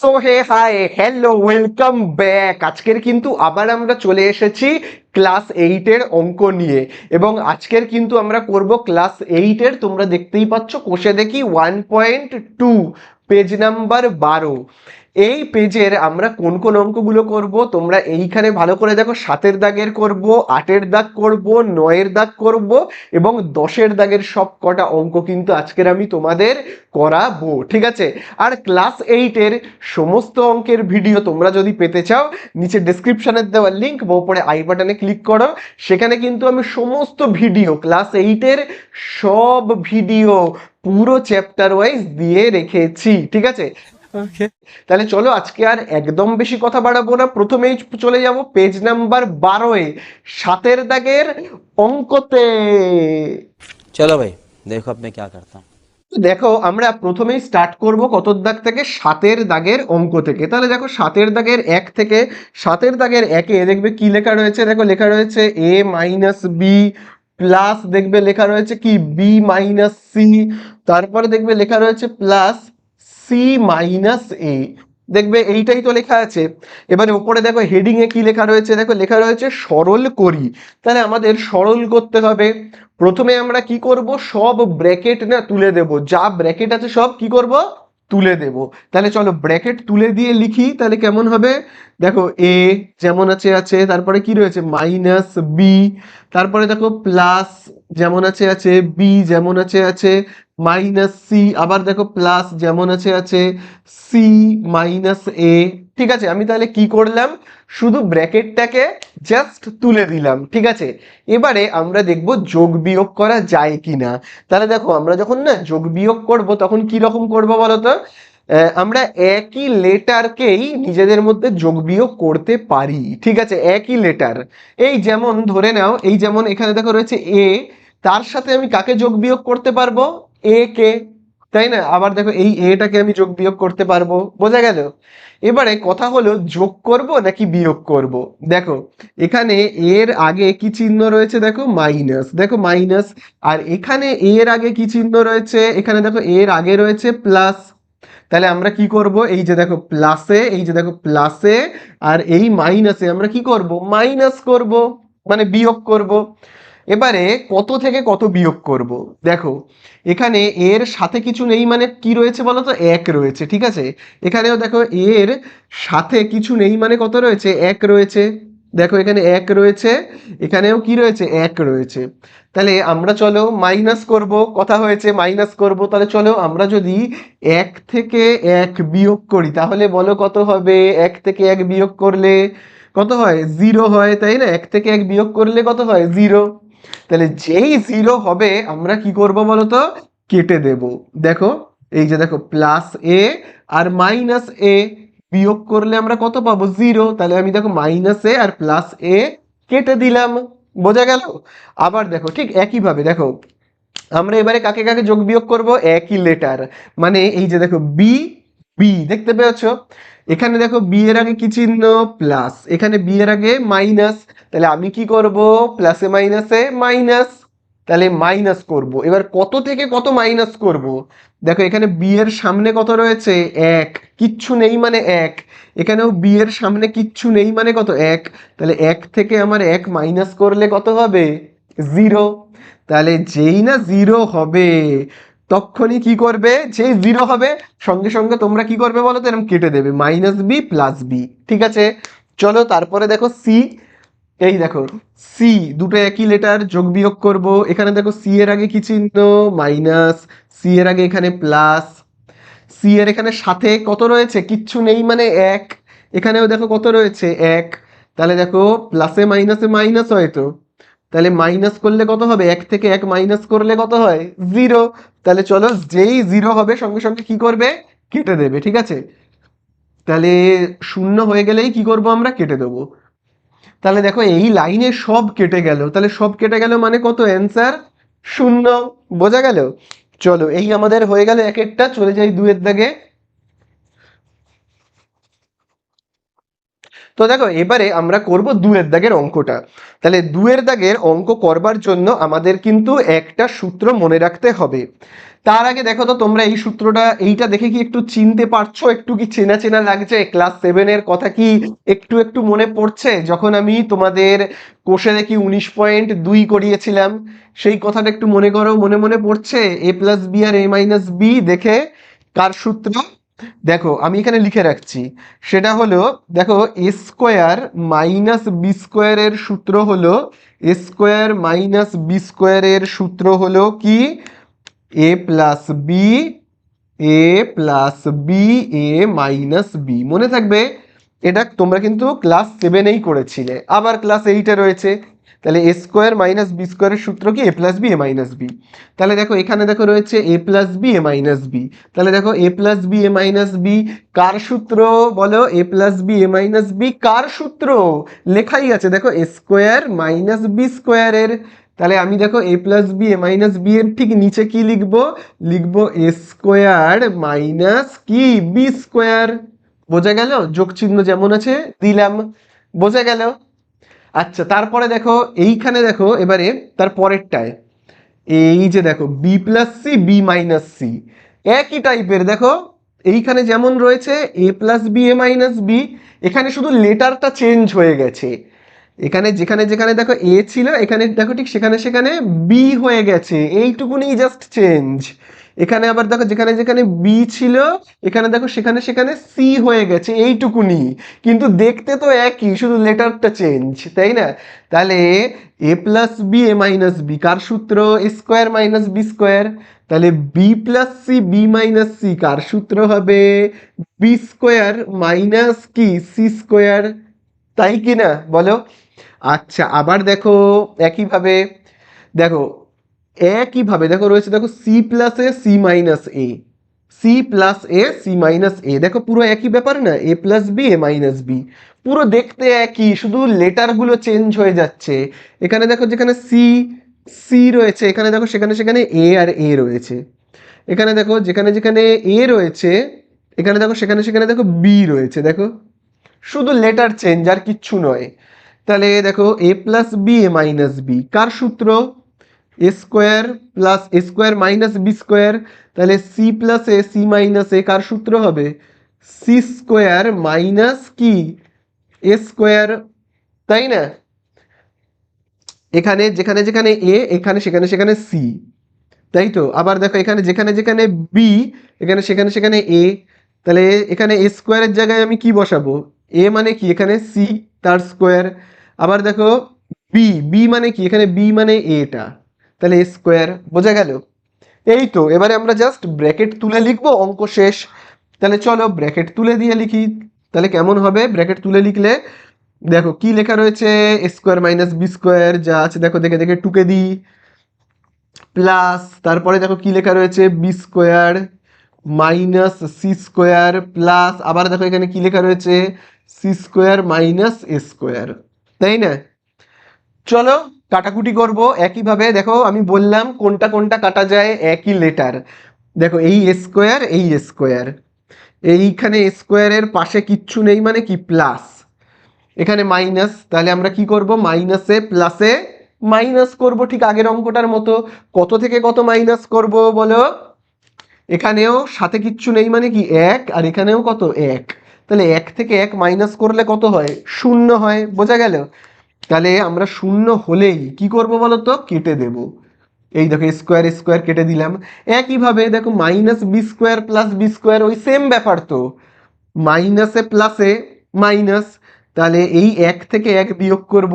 So hey hi hello welcome back. আজকের কিন্তু আবার আমরা চলে এসেছি ক্লাস 8 এর অঙ্ক নিয়ে, এবং আজকের কিন্তু আমরা করব ক্লাস 8 এর, তোমরা দেখতেই পাচ্ছ কোষে দেখি 1.2 পেজ নাম্বার 12। এই পেজের আমরা কোন কোন অঙ্কগুলো করব তোমরা এইখানে ভালো করে দেখো। 7-এর দাগের করব, 8-এর দাগ করব, 9-এর দাগ করব এবং 10-এর দাগের সব কটা অঙ্ক কিন্তু আজকের আমি তোমাদের করাবো, ঠিক আছে? আর ক্লাস 8-এর সমস্ত অঙ্কের ভিডিও তোমরা যদি পেতে চাও, নিচে ডেসক্রিপশনের দেওয়া লিঙ্ক বা উপরে আই বাটনে ক্লিক করো। সেখানে কিন্তু আমি সমস্ত ভিডিও ক্লাস 8-এর সব ভিডিও পুরো চ্যাপ্টার ওয়াইজ দিয়ে রেখেছি, ঠিক আছে? ওকে। তাহলে চলো আজকে আর একদম বেশি কথা বাড়াবো না, প্রথমেই চলে যাব পেজ নাম্বার 12-এ 7-এর দাগের অঙ্কতে। चलो भाई देखो अब मैं क्या करता हूँ। দেখো আমরা প্রথমেই স্টার্ট করব কতর দাগ থেকে, 7-এর দাগের অঙ্ক থেকে। তাহলে দেখো 7-এর দাগের 1 থেকে, 7-এর দাগের 1-এ দেখবে কি লেখা রয়েছে, দেখো লেখা রয়েছে a মাইনাস বি প্লাস, দেখবে লেখা রয়েছে কি বি মাইনাস সি, তারপরে দেখবে লেখা রয়েছে প্লাস সি মাইনাস এ। দেখবে এইটাই তো লেখা আছে। এবারে উপরে দেখো হেডিং এ কি লেখা রয়েছে, দেখো লেখা রয়েছে সরল করি। তাহলে আমাদের সরল করতে হবে। প্রথমে আমরা কি করব, সব ব্র্যাকেট না তুলে দেব, যা ব্র্যাকেট আছে সব কি করব, তুলে দেব। তাহলে চলো ব্র্যাকেট তুলে দিয়ে লিখি, তাহলে কেমন হবে। দেখো এ যেমন আছে আছে, তারপরে কি রয়েছে মাইনাস বি, তারপরে দেখো প্লাস যেমন আছে আছে, বি যেমন আছে আছে, মাইনাস সি, আবার দেখো প্লাস যেমন আছে আছে, সি মাইনাস এ। ঠিক আছে, আমি তাহলে কি করলাম, শুধু ব্র্যাকেটটাকে জাস্ট তুলে দিলাম, ঠিক আছে? এবারে আমরা দেখব যোগ বিয়োগ করা যায় কিনা। তাহলে দেখো আমরা যখন না যোগ বিয়োগ করব তখন কি রকম করব বলতো। আমরা একই লেটারকেই নিজেদের মধ্যে যোগ বিয়োগ করতে পারি, ঠিক আছে? একই লেটার, এই যেমন ধরে নাও, এই যেমন এখানে দেখো রয়েছে এ, তার সাথে আমি কাকে যোগ বিয়োগ করতে পারবো, এ কে, তাই না? আবার দেখো এই এটাকে আমি যোগ বিয়োগ করতে পারবো, বোঝা গেল? এবারে কথা হলো যোগ করব নাকি বিয়োগ করব। দেখো এখানে এর আগে কি চিহ্ন রয়েছে, দেখো মাইনাস, দেখো মাইনাস। আর এখানে এর আগে কি চিহ্ন রয়েছে, এখানে দেখো এর আগে রয়েছে প্লাস। তাহলে আমরা কি করব, এই যে দেখো প্লাসে, এই যে দেখো প্লাসে আর এই মাইনাসে আমরা কি করব, মাইনাস করব, মানে বিয়োগ করব। এবারে কত থেকে কত বিয়োগ করব। দেখো এখানে এর সাথে কিছু নেই, মানে কি রয়েছে বলো তো, এক রয়েছে, ঠিক আছে? এখানেও দেখো এর সাথে কিছু নেই, মানে কত রয়েছে, এক রয়েছে। দেখো এখানে এক রয়েছে, এখানেও কি রয়েছে, এক রয়েছে। তাহলে আমরা চলো মাইনাস করব, কথা হয়েছে মাইনাস করব। তাহলে চলো আমরা যদি এক থেকে এক বিয়োগ করি তাহলে বলো কত হবে, এক থেকে এক বিয়োগ করলে কত হয়, জিরো হয়, তাই না? এক থেকে এক বিয়োগ করলে কত হয়, জিরো। তাহলে যেই জিরো হবে আমরা কি করব বলতো, কেটে দেব। দেখো এই যে দেখো প্লাস এ আর মাইনাস এ বিয়োগ করলে আমরা কত পাবো, জিরো। তাহলে আমি দেখো মাইনাস এ আর প্লাস এ কেটে দিলাম, বোঝা গেল? আবার দেখো ঠিক একইভাবে দেখো আমরা এবারে কাকে কাকে যোগ বিয়োগ করব, একই লেটার, মানে এই যে দেখো বি, বি দেখতে পেয়েছো? এখানে দেখো বি এর আগে কি চিহ্ন, প্লাস, এখানে বি এর আগে মাইনাস। তাহলে আমি কি করব, প্লাসে মাইনাসে মাইনাস, তাহলে মাইনাস করব। এবার কত থেকে কত মাইনাস করব। দেখো এখানে বি এর সামনে কত রয়েছে, এক, কিচ্ছু নেই মানে এক। এখানেও বি এর সামনে কিচ্ছু নেই মানে কত, এক। তাহলে এক থেকে আমার এক মাইনাস করলে কত হবে, জিরো। তাহলে যেই না জিরো হবে তখনই কি করবে, যেই জিরো হবে সঙ্গে সঙ্গে তোমরা কি করবে বলো তো, এরকম কেটে দেবে, মাইনাস বি প্লাস বি, ঠিক আছে? চলো তারপরে দেখো সি, এই দেখো সি, দুটো একই লেটার, যোগ বিয়োগ করব। এখানে দেখো সি এর আগে কি চিহ্ন, মাইনাস, সি এর আগে এখানে প্লাস, সি এর এখানে সাথে কত রয়েছে, কিচ্ছু নেই মানে এক। এখানেও দেখো কত রয়েছে, এক। তাহলে দেখো প্লাসে মাইনাসে মাইনাস হয় তো, তাহলে মাইনাস করলে কত হবে, এক থেকে এক মাইনাস করলে কত হয়, জিরো। তাহলে চলো যেই জিরো হবে সঙ্গে সঙ্গে কি করবে, কেটে দেবে, ঠিক আছে? তাহলে শূন্য হয়ে গেলেই কি করব, আমরা কেটে দেবো। তাহলে দেখো এই লাইনে সব কেটে গেল, তাহলে সব কেটে গেল মানে কত, অ্যান্সার শূন্য, বোঝা গেল? চলো এই আমাদের হয়ে গেল এক একটা, চলে যাই দুয়ের দাগে। তো দেখো এবারে আমরা করব দুয়ের দাগের অঙ্কটা। তাহলে দুয়ের দাগের অঙ্ক করবার জন্য আমাদের কিন্তু একটা সূত্র মনে রাখতে হবে। তার আগে দেখো তো তোমরা এই সূত্রটা এইটা দেখে কি একটু চিনতে পারছো, একটু কি চেনা চেনা লাগছে? ক্লাস 7-এর কথা কি একটু একটু মনে পড়ছে? যখন আমি তোমাদের কোষে দেখি 19.2 করিয়েছিলাম, সেই কথাটা একটু মনে করো, মনে মনে পড়ছে? এ প্লাস বি আর এ মাইনাস বি দেখে কার সূত্র? দেখো আমি এখানে লিখে রাখছি, সেটা হলো দেখো এ স্কোয়ার মাইনাস বি স্কোয়ারের সূত্র হলো, এ স্কোয়ার মাইনাস বি স্কোয়ারের সূত্র হলো কি? এ plus B, A plus B, A minus B. মনে থাকবে, এটা তোমরা কিন্তু ক্লাস 7-এই করেছিলে, আবার ক্লাস 8-এ রয়েছে। তাহলে এ স্কোয়ার মাইনাস বি স্কোয়ারের সূত্র কি? এ plus B, A minus B. তাহলে দেখো এখানে দেখো রয়েছে A plus B, A minus B. তাহলে দেখো A plus B, A minus B কার সূত্র বলো? A plus B, A minus B কার সূত্র? লেখাই আছে দেখো, এ স্কোয়ার মাইনাস বি স্কোয়ারের। তাহলে আমি দেখো A plus B, A minus B এর ঠিক নিচে কি লিখবো? লিখবো এ স্কোয়ার মাইনাস কি বি স্কোয়ার। বোঝা গেল? যোগ চিহ্ন যেমন আছে দিলাম। বোঝা গেল? আচ্ছা, তারপরে দেখো এইখানে দেখো এবারে তার পরেরটায়, এই যে দেখো B plus C, B minus C, একই টাইপের। দেখো এইখানে যেমন রয়েছে A plus B, A minus B, এখানে শুধু লেটারটা চেঞ্জ হয়ে গেছে। এখানে যেখানে যেখানে দেখো এ ছিল, এখানে দেখো ঠিক সেখানে সেখানে বি হয়ে গেছে, এইটুকুনি জাস্ট চেঞ্জ। এখানে আবার দেখো যেখানে যেখানে বি ছিল, এখানে দেখো সেখানে সেখানে সি হয়ে গেছে, এইটুকুনি। কিন্তু দেখতে তো একই, শুধু লেটারটা চেঞ্জ, তাই না? তাহলে A plus B, A minus B কার সূত্র? A square minus B square. তাহলে B plus C, B minus C কার সূত্র হবে? বি স্কোয়ার মাইনাস কি সি স্কোয়ার। তাই কি না বলো? আচ্ছা, আবার দেখো একইভাবে, দেখো একইভাবে দেখো রয়েছে দেখো সি প্লাস এ, সি মাইনাস এ, সি প্লাস এ, সি মাইনাস এ। দেখো পুরো একই ব্যাপার না? এ plus B, A minus B, পুরো দেখতে একই, শুধু লেটারগুলো চেঞ্জ হয়ে যাচ্ছে। এখানে দেখো যেখানে সি, সি রয়েছে, এখানে দেখো সেখানে সেখানে এ আর এ রয়েছে। এখানে দেখো যেখানে যেখানে এ রয়েছে, এখানে দেখো সেখানে সেখানে দেখো বি রয়েছে। দেখো শুধু লেটার চেঞ্জ, আর কিচ্ছু নয়। তাহলে দেখো A plus B, A minus B কার সূত্র? A square plus A square minus B square. তাহলে সি প্লাস এ, সি মাইনাস এ কার সূত্র হবে? সি স্কোয়ার মাইনাস কি এ স্কোয়ার, তাই না? এখানে যেখানে যেখানে এ, এখানে সেখানে সেখানে সি, তাই তো? আবার দেখো এখানে যেখানে যেখানে বি, এখানে সেখানে সেখানে এ। তাহলে এখানে এ স্কোয়ারের জায়গায় আমি কি বসাবো? এ মানে কি? এখানে সি তার স্কোয়ার। আবার দেখো বি, বি মানে কি? এখানে বি মানে এটা, তাহলে এ স্কোয়ার। বোঝা গেল? এই তো, এবারে আমরা জাস্ট ব্র্যাকেট তুলে লিখবো, অঙ্ক শেষ। তাহলে চলো ব্র্যাকেট তুলে দিয়ে লিখি। তাহলে কেমন হবে ব্র্যাকেট তুলে লিখলে? দেখো কি লেখা রয়েছে? এ স্কোয়ার মাইনাস বি স্কোয়ার যা আছে দেখো, দেখে দেখে টুকে দিই, প্লাস তারপরে দেখো কি লেখা রয়েছে? B square minus C square, plus আবার দেখো এখানে কি লেখা রয়েছে? C square minus A square, তাই না? চলো কাটাকুটি করব একইভাবে। দেখো আমি বললাম কোনটা কোনটা কাটা যায়, একই লেটার। দেখো এই স্কোয়ার, এই স্কোয়ার, এইখানে স্কোয়ারের পাশে কিচ্ছু নেই মানে কি প্লাস, এখানে মাইনাস। তাহলে আমরা কি করব? মাইনাসে প্লাসে মাইনাস করব, ঠিক আগের অঙ্কটার মতো। কত থেকে কত মাইনাস করব বলো? এখানেও সাথে কিচ্ছু নেই মানে কি এক, আর এখানেও কত এক। তাহলে এক থেকে এক মাইনাস করলে কত হয়? শূন্য হয়। বোঝা গেল? তাহলে আমরা শূন্য হলেই কি করব বলো তো? কেটে দেব। এই দেখো স্কোয়ার স্কোয়ার কেটে দিলাম। একইভাবে দেখো minus B square plus B square, ওই সেম ব্যাপার তো, মাইনাসে প্লাসে মাইনাস। তাহলে এই এক থেকে এক বিয়োগ করব,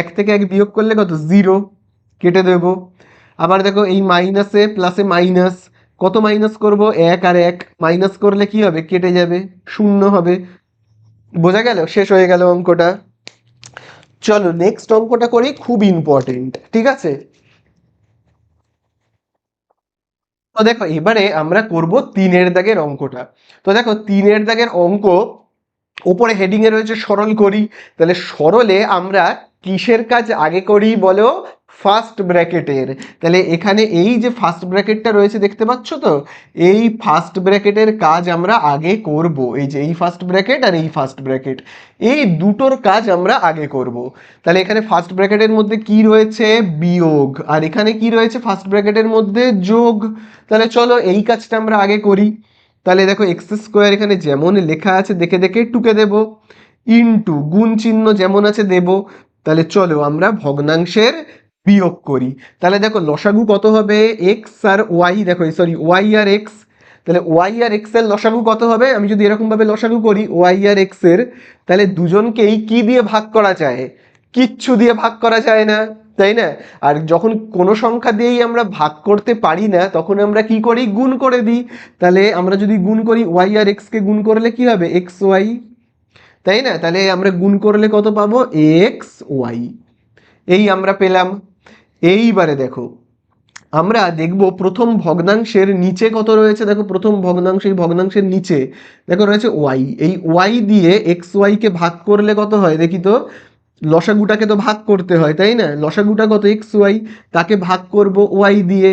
এক থেকে এক বিয়োগ করলে কত? জিরো, কেটে দেব। আবার দেখো এই মাইনাসে প্লাসে মাইনাস, কত মাইনাস করব? এক আর এক মাইনাস করলে কি হবে? কেটে যাবে, শূন্য হবে। বোঝা গেল? শেষ হয়ে গেল অঙ্কটা। চলো নেক্সট অঙ্কটা করি, খুব ইম্পর্টেন্ট, ঠিক আছে? তো দেখো এবারে আমরা করব তিনের দাগের অঙ্কটা। তো দেখো তিনের দাগের অঙ্ক, ওপরে হেডিং এ রয়েছে সরল করি। তাহলে সরলে আমরা কিসের কাজ আগে করি বলো? ফার্স্ট ব্র্যাকেটের। তাহলে এখানে এই যে ফার্স্ট ব্র্যাকেটটা রয়েছে দেখতে পাচ্ছ তো, এই ফার্স্ট ব্র্যাকেটের কাজ আমরা আগে করব। এই যে এই ফার্স্ট ব্র্যাকেট আর এই ফার্স্ট ব্র্যাকেট, এই দুটোর কাজ আমরা আগে করব। তাহলে এখানে ফার্স্ট ব্র্যাকেটের মধ্যে কি রয়েছে, বিয়োগ, আর এখানে কি রয়েছে ফার্স্ট ব্র্যাকেটের মধ্যে, যোগ। তাহলে চলো এই কাজটা আমরা আগে করি। তাহলে দেখো এক্স স্কোয়ার এখানে যেমন লেখা আছে দেখে দেখে টুকে দেব, ইনটু গুণ চিহ্ন যেমন আছে দেব। তাহলে চলো আমরা ভগ্নাংশের বিয়োগ করি। তাহলে দেখো লসাগু কত হবে, এক্স আর ওয়াই, দেখো সরি ওয়াই আর এক্স। তাহলে ওয়াই আর এক্স এর লসাগু কত হবে, আমি যদি এরকম ভাবে লসাগু করি ওয়াই আর এক্স এর, তাহলে দুজনকেই কি দিয়ে ভাগ করা যায়, কিচ্ছু দিয়ে ভাগ করা যায় না, তাই না? আর যখন কোনো সংখ্যা দিয়েই আমরা ভাগ করতে পারি না তখন আমরা কি করি, গুণ করে দিই। তাহলে আমরা যদি গুণ করি ওয়াই আর এক্স কে গুণ করলে কি হবে, এক্স ওয়াই, তাই না? তাহলে আমরা গুণ করলে কত পাবো, এক্স ওয়াই, এই আমরা পেলাম। এইবারে দেখো আমরা দেখব প্রথম ভগ্নাংশের নিচে কত রয়েছে। দেখো প্রথম ভগ্নাংশ, এই ভগ্নাংশের নিচে দেখো রয়েছে ওয়াই। এই ওয়াই দিয়ে এক্স ওয়াই কে ভাগ করলে কত হয় দেখি তো, লসাগুটাকে তো ভাগ করতে হয় তাই না, লসাগুটা কত, এক্স ওয়াই, তাকে ভাগ করব ওয়াই দিয়ে,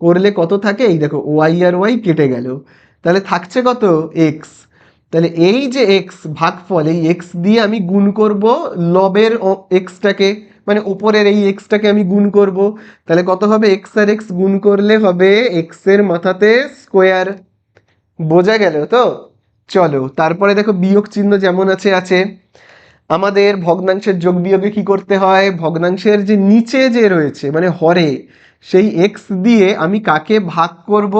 করলে কত থাকে, এই দেখো ওয়াই আর ওয়াই কেটে গেল, তাহলে থাকছে কত, এক্স। তাহলে এই যে এক্স ভাগফল, এই এক্স দিয়ে আমি গুণ করব লবের এক্সটাকে, মানে উপরের এই এক্সটাকে আমি গুণ করব। তাহলে কত হবে, এক্স আর এক্স গুণ করলে হবে এক্স এর মাথাতে স্কোয়ার। বোঝা গেল তো? চলো তারপরে দেখো বিয়োগ চিহ্ন যেমন আছে আছে। আমাদের ভগ্নাংশের যোগ বিয়োগে কি করতে হয়, ভগ্নাংশের যে নিচে যে রয়েছে মানে হরে, সেই এক্স দিয়ে আমি কাকে ভাগ করব,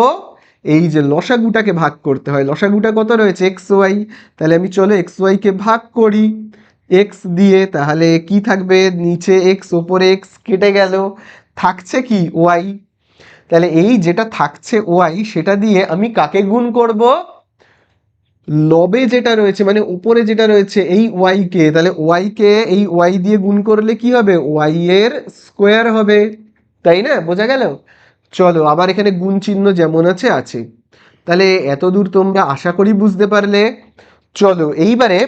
এই যে লসাগুটাকে ভাগ করতে হয়। লসাগুটা কত রয়েছে, এক্স ওয়াই। তাহলে আমি চলো এক্স ওয়াই কে ভাগ করি এক্স দিয়ে, তাহলে কি থাকবে, নিচে এক্স ওপরে এক্স কেটে গেল, থাকছে কি, ওয়াই। তাহলে এই যেটা থাকছে ওয়াই, সেটা দিয়ে আমি কাকে গুণ করব, লবে যেটা রয়েছে মানে উপরে যেটা রয়েছে এই ওয়াই কে। তাহলে ওয়াই কে এই ওয়াই দিয়ে গুণ করলে কি হবে, ওয়াই এর স্কোয়ার হবে, তাই না? বোঝা গেল? চলো আবার এখানে গুণ চিহ্ন যেমন আছে আছে। তাহলে এতদূর তোমরা আশা করি বুঝতে পারলে। চলো এইবারে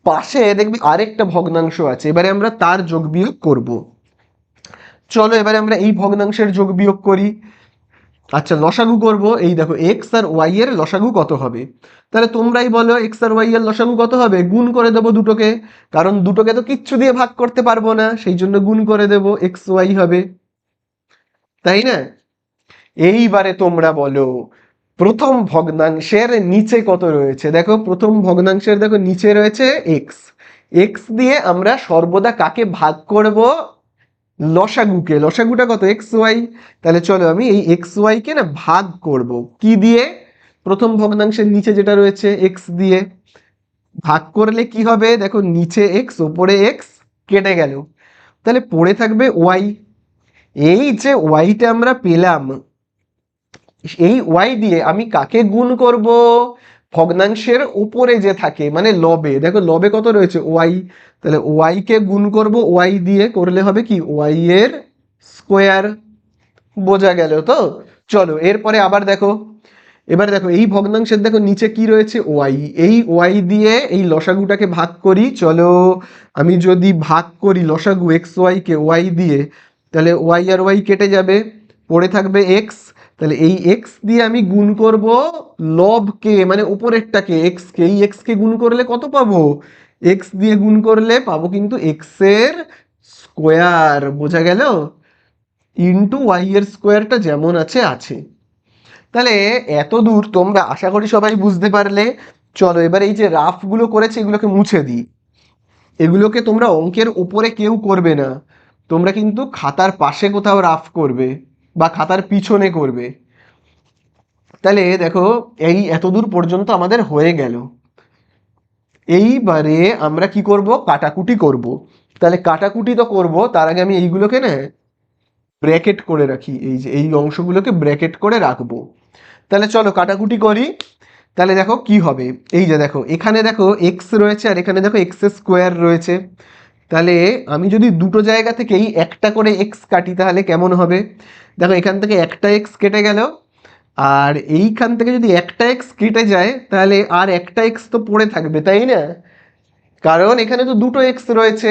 পাশে দেখবি আরেকটা ভগ্নাংশ আছে, এবারে আমরা তার যোগ বিয়োগ করব। চলো এবারে আমরা এই ভগ্নাংশের যোগ বিয়োগ করি। আচ্ছা লসাগু করব, এই দেখো এক্স আর ওয়াই এর লসাগু কত হবে। তাহলে তোমরাই বলো এক্স আর ওয়াই এর লসাগু কত হবে, গুণ করে দেবো দুটোকে, কারণ দুটোকে তো কিচ্ছু দিয়ে ভাগ করতে পারবো না, সেই জন্য গুণ করে দেবো, এক্স ওয়াই হবে, তাই না? এইবারে তোমরা বলো প্রথম ভগ্নাংশের নিচে কত রয়েছে। দেখো প্রথম ভগ্নাংশের দেখো নিচে রয়েছে এক্স, এক্স দিয়ে আমরা সর্বদা কাকে ভাগ করব, লসাগুকে। লসাগুটা কত, এক্স ওয়াই। তাহলে চলো আমি এই এক্স ওয়াই কে না ভাগ করব কি দিয়ে, প্রথম ভগ্নাংশের নিচে যেটা রয়েছে এক্স দিয়ে। ভাগ করলে কি হবে, দেখো নিচে এক্স ওপরে এক্স কেটে গেল, তাহলে পড়ে থাকবে ওয়াই। এই যে ওয়াইটা আমরা পেলাম, এই ওয়াই দিয়ে আমি কাকে গুণ করব, ভগ্নাংশের উপরে যে থাকে মানে লবে। দেখো লবে কত রয়েছে, ওয়াই। তাহলে ওয়াই কে গুণ করব ওয়াই দিয়ে, করলে হবে কি, ওয়াই এর স্কোয়ার। বোঝা গেল তো? চলো এরপরে আবার দেখো, এবার দেখো এই ভগ্নাংশের দেখো নিচে কি রয়েছে, ওয়াই। এই ওয়াই দিয়ে এই লসাগুটাকে ভাগ করি। চলো আমি যদি ভাগ করি লসাগু এক্স ওয়াই কে ওয়াই দিয়ে, তাহলে ওয়াই আর ওয়াই কেটে যাবে, পড়ে থাকবে এক্স। তাহলে এই এক্স দিয়ে আমি গুণ করব লবকে মানে উপরেরটাকে, এক্স কে, এই এক্স কে গুণ করলে কত পাবো, এক্স দিয়ে গুণ করলে পাবো কিন্তু এক্স এর স্কোয়ার। বোঝা গেল? ইন্টু ওয়াই এর স্কোয়ারটা যেমন আছে আছে। তাহলে এত দূর তোমরা আশা করি সবাই বুঝতে পারলে। চলো এবার এই যে রাফগুলো করেছে এগুলোকে মুছে দিই। এগুলোকে তোমরা অঙ্কের উপরে কেউ করবে না, তোমরা কিন্তু খাতার পাশে কোথাও রাফ করবে বা খাতার পিছনে করবে। তাহলে দেখো এই এতদূর পর্যন্ত আমাদের হয়ে গেল। এইবারে আমরা কি করব, কাটাকুটি করব। তাহলে কাটাকুটি তো করব, তার আগে আমি এইগুলোকে না ব্র্যাকেট করে রাখি, এই যে এই অংশগুলোকে ব্র্যাকেট করে রাখবো। তাহলে চলো কাটাকুটি করি। তাহলে দেখো কি হবে, এই যে দেখো এখানে দেখো এক্স রয়েছে আর এখানে দেখো এক্স স্কোয়ার রয়েছে। তাহলে আমি যদি দুটো জায়গা থেকেই একটা করে এক্স কাটি তাহলে কেমন হবে, দেখো এখান থেকে একটা এক্স কেটে গেল, আর এইখান থেকে যদি একটা এক্স কেটে যায় তাহলে আর একটা এক্স তো পড়ে থাকবে, তাই না? কারণ এখানে তো দুটো এক্স রয়েছে।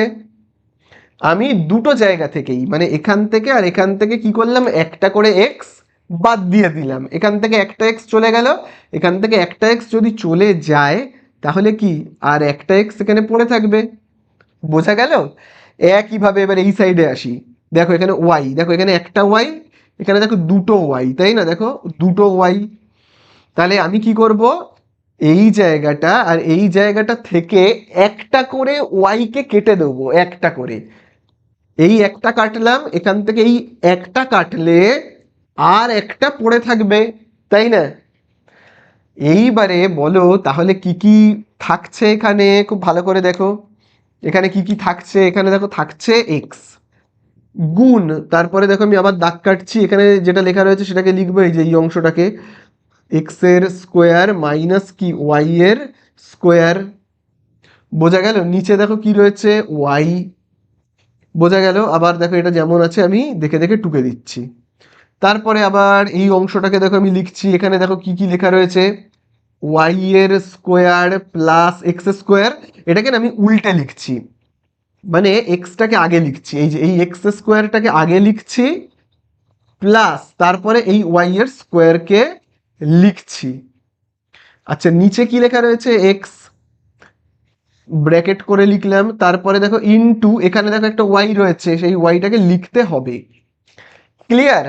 আমি দুটো জায়গা থেকেই মানে এখান থেকে আর এখান থেকে কি করলাম, একটা করে এক্স বাদ দিয়ে দিলাম। এখান থেকে একটা এক্স চলে গেল, এখান থেকে একটা এক্স যদি চলে যায় তাহলে কি আর একটা এক্স এখানে পড়ে থাকবে। বোঝা গেল? একইভাবে এবার এই সাইডে আসি। দেখো এখানে ওয়াই, দেখো এখানে একটা ওয়াই, এখানে দেখো দুটো ওয়াই, তাই না? দেখো দুটো ওয়াই। তাহলে আমি কি করব, এই জায়গাটা আর এই জায়গাটা থেকে একটা করে ওয়াইকে কেটে দেবো, একটা করে। এই একটা কাটলাম, এখান থেকে এই একটা কাটলে আর একটা পড়ে থাকবে, তাই না? এইবারে বলো তাহলে কি কি থাকছে এখানে, খুব ভালো করে দেখো এখানে কি কি থাকছে। এখানে দেখো থাকছে এক্স গুণ, তারপরে দেখো আমি আবার দাগ কাটছি, এখানে যেটা লেখা রয়েছে সেটাকে লিখবো, এই যে এই অংশটাকে, এক্স এর স্কোয়ার মাইনাস কি ওয়াই এর স্কোয়ার। বোঝা গেল? নিচে দেখো কি রয়েছে, ওয়াই। বোঝা গেল? আবার দেখো এটা যেমন আছে আমি দেখে দেখে টুকে দিচ্ছি। তারপরে আবার এই অংশটাকে দেখো আমি লিখছি, এখানে দেখো কি কি লেখা রয়েছে, ওয়াই এর স্কোয়ার প্লাস এক্স স্কোয়ার। এটাকে না আমি উল্টে লিখছি, মানে এক্সটাকে আগে লিখছি, এই যে এই এক্স স্কোয়ারটাকে আগে লিখছি, প্লাস তারপরে এই ওয়াই এর স্কোয়ারকে লিখছি। আচ্ছা নিচে কি লেখা রয়েছে, এক্স ব্র্যাকেট করে লিখলাম, তারপরে দেখো ইনটু, এখানে দেখো একটা ওয়াই রয়েছে, সেই ওয়াইটাকে লিখতে হবে। ক্লিয়ার?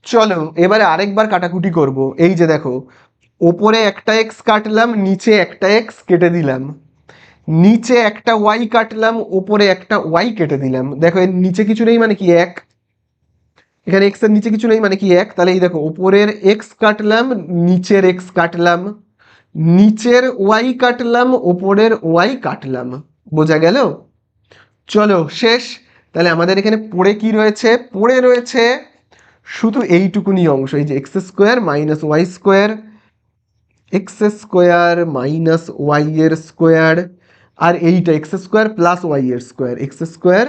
চলো এবারে আরেকবার কাটাকুটি করব। এই যে দেখো ওপরে একটা এক্স কাটলাম, নিচে একটা এক্স কেটে দিলাম, নিচে একটা ওয়াই কাটলাম, ওপরে একটা ওয়াই কেটে দিলাম। দেখো এর নিচে কিছু নেই মানে কি এক, এখানে এক্স এর নিচে কিছু নেই মানে কি এক। তাহলে এই দেখো ওপরের এক্স কাটলাম, নিচের এক্স কাটলাম, নিচের ওয়াই কাটলাম, ওপরের ওয়াই কাটলাম। বোঝা গেল? চলো শেষ। তাহলে আমাদের এখানে পড়ে কি রয়েছে, পড়ে রয়েছে শুধু এইটুকুনি অংশ, এই যে X square minus Y square, X square minus Y এর স্কোয়ার, আর এইটা এক্স স্কোয়ার প্লাস ওয়াই এর square, X square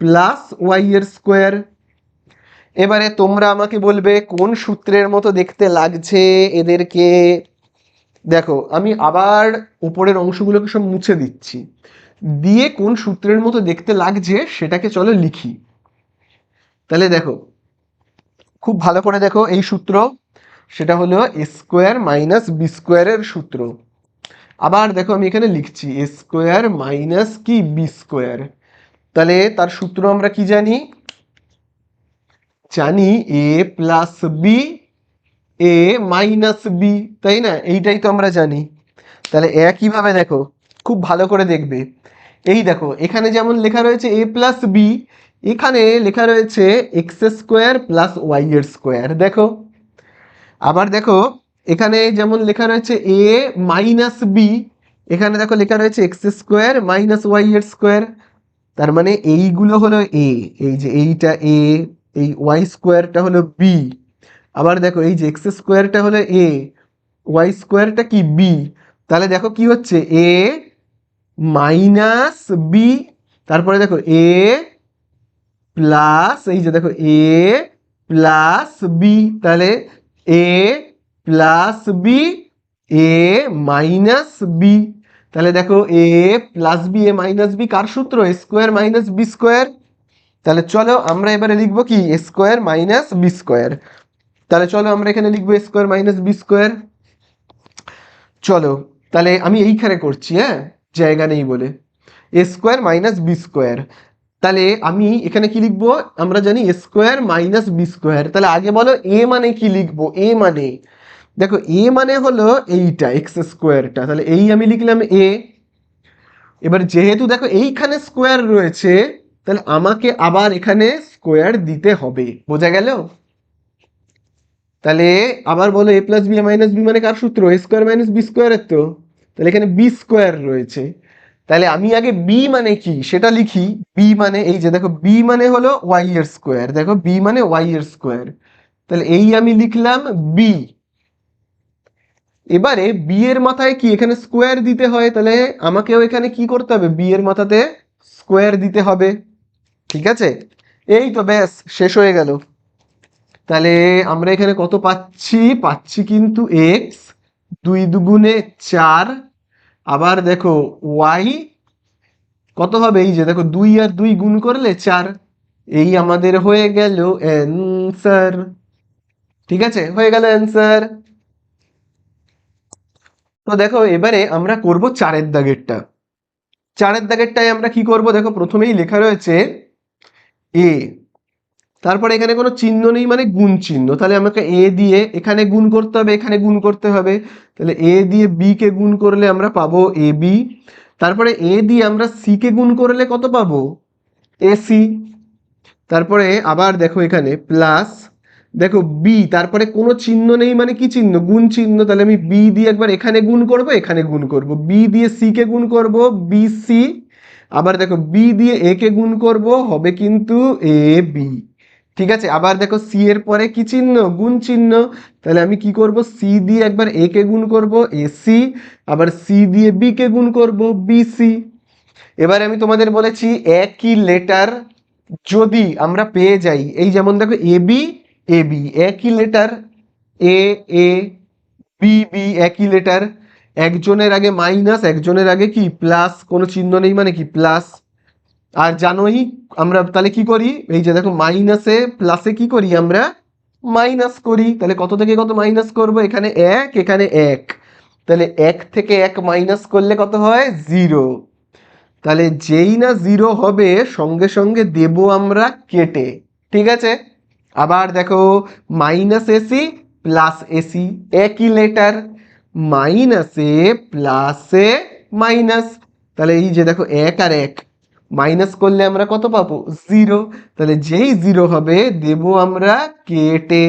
plus Y এর স্কোয়ার। এবারে তোমরা আমাকে বলবে কোন সূত্রের মতো দেখতে লাগছে এদেরকে। দেখো আমি আবার উপরের অংশগুলোকে সব মুছে দিচ্ছি, দিয়ে কোন সূত্রের মতো দেখতে লাগছে সেটাকে চলো লিখি। তাহলে দেখো খুব ভালো করে দেখো এই সূত্র, সেটা হলো এ স্কোয়ার মাইনাস বি স্কোয়ারের সূত্র। আবার দেখো আমি এখানে লিখছি এ স্কোয়ার মাইনাস কি বি স্কোয়ার। তাহলে তার সূত্র আমরা কি জানি, জানি এ plus B A minus B, তাই না? এইটাই তো আমরা জানি। তাহলে একইভাবে দেখো খুব ভালো করে দেখবে, এই দেখো এখানে যেমন লেখা রয়েছে এ প্লাস বি, এখানে লেখা রয়েছে এক্স স্কোয়ার প্লাস ওয়াই এর স্কোয়ার। দেখো আবার দেখো এখানে যেমন লেখা রয়েছে এ মাইনাস বি, এখানে দেখো লেখা রয়েছে এক্স স্কোয়ার মাইনাস ওয়াই এর স্কোয়ার। তার মানে এইগুলো হলো এ, এই যে এইটা এ, এই ওয়াই স্কোয়ারটা হলো বি। আবার দেখো এই যে এক্স স্কোয়ারটা হলো এ, ওয়াই স্কোয়ারটা কি বি। তাহলে দেখো কি হচ্ছে এ মাইনাস বি, তারপরে দেখো এ প্লাস, এই যে দেখো এ প্লাস বি। তাহলে A plus B A minus B. তাহলে দেখো A plus B A minus B কার সূত্র, A square minus B square. তাহলে চলো আমরা এবারে লিখবো কি এ স্কোয়ার মাইনাস বি স্কোয়ার। তাহলে চলো আমরা এখানে লিখবো A square minus B square. চলো তাহলে আমি এইখানে করছি, হ্যাঁ জায়গা নেই বলে, এ স্কোয়ার মাইনাস বি স্কোয়ার। তাহলে আমি এখানে কি লিখবো, আমরা জানি এ স্কোয়ার মাইনাস বি স্কোয়ার। তাহলে আগে বলো এ মানে কি লিখবো, এ মানে দেখো এ মানে হলো এইটা এক্স স্কোয়ারটা, তাহলে এই আমি লিখলাম এ। এবার যেহেতু দেখো এইখানে স্কোয়ার রয়েছে, তাহলে আমাকে আবার এখানে স্কোয়ার দিতে হবে। বোঝা গেল? তাহলে আবার বলো A plus B minus B মানে কার সূত্র, এ স্কোয়ার মাইনাস বি স্কোয়ারের তো। তাহলে এখানে বি স্কোয়ার রয়েছে, তাহলে আমি আগে বি মানে কি সেটা লিখি। বি মানে এই যে দেখো বি মানে হলো ওয়াই এর স্কোয়ার, দেখো বি মানে ওয়াই এর স্কোয়ার। তাহলে এই আমি লিখলাম বি। এবারে বি এর মাথায় কি এখানে স্কোয়ার দিতে হয়, তাহলে আমাকেও এখানে কি করতে হবে, বি এর মাথাতে স্কোয়ার দিতে হবে। ঠিক আছে, এই তো ব্যাস শেষ হয়ে গেল। তাহলে আমরা এখানে কত পাচ্ছি, পাচ্ছি কিন্তু এক্স, দুই দুগুণে চার, আবার দেখো ওয়াই কত হবে? এই যে দেখো 2 আর 2 গুণ করলে 4, এই আমাদের হয়ে গেল অ্যান্সার। ঠিক আছে, হয়ে গেল অ্যান্সার। তো দেখো এবারে আমরা করব 4-এর দাগেরটা। 4-এর দাগেরটায় আমরা কি করব? দেখো প্রথমেই লেখা রয়েছে এ, তারপরে এখানে কোনো চিহ্ন নেই মানে গুণ চিহ্ন, তাহলে আমাকে এ দিয়ে এখানে গুণ করতে হবে, এখানে গুণ করতে হবে। তাহলে এ দিয়ে বি কে গুণ করলে আমরা পাবো এ বি, তারপরে এ দিয়ে আমরা সি কে গুণ করলে কত পাবো? A C. তারপরে আবার দেখো এখানে প্লাস, দেখো বি, তারপরে কোনো চিহ্ন নেই মানে কি চিহ্ন? গুণ চিহ্ন, তাহলে আমি বি দিয়ে একবার এখানে গুণ করব, এখানে গুণ করব, বি দিয়ে সি কে গুণ করব, বি সি। আবার দেখো বি দিয়ে এ কে গুণ করব, হবে কিন্তু এ বি। ঠিক আছে, আবার দেখো সি এর পরে কি চিহ্ন? গুণ চিহ্ন, তাহলে আমি কি করব? সি দিয়ে একবার এ কে গুণ করব, এ সি। আবার সি দিয়ে বি কে গুণ করব, বি সি। এবারে আমি তোমাদের বলেছি একই লেটার যদি আমরা পেয়ে যাই, এই যেমন দেখো এ বি, এ বি একই লেটার, এ এ, বি বি একই লেটার, একজনের আগে মাইনাস, একজনের আগে কি প্লাস, কোনো চিহ্ন নেই মানে কি প্লাস। আর জানোই আমরা তাহলে কি করি? এই যে দেখো মাইনাসে প্লাসে কি করি আমরা? মাইনাস করি। তাহলে কত থেকে কত মাইনাস করব? এখানে 1, এখানে 1, তাহলে 1 থেকে 1 মাইনাস করলে কত হয়? 0। তাহলে যেই না 0 হবে সঙ্গে সঙ্গে দেব আমরা কেটে। ঠিক আছে, আবার দেখো মাইনাস এসি প্লাস এসি একই লেটার, মাইনাসে প্লাসে মাইনাস, তাহলে এই যে দেখো 1 আর 1 মাইনাস করলে আমরা কত পাবো? 0। তাহলে যেই 0 হবে দেব আমরা কেটে।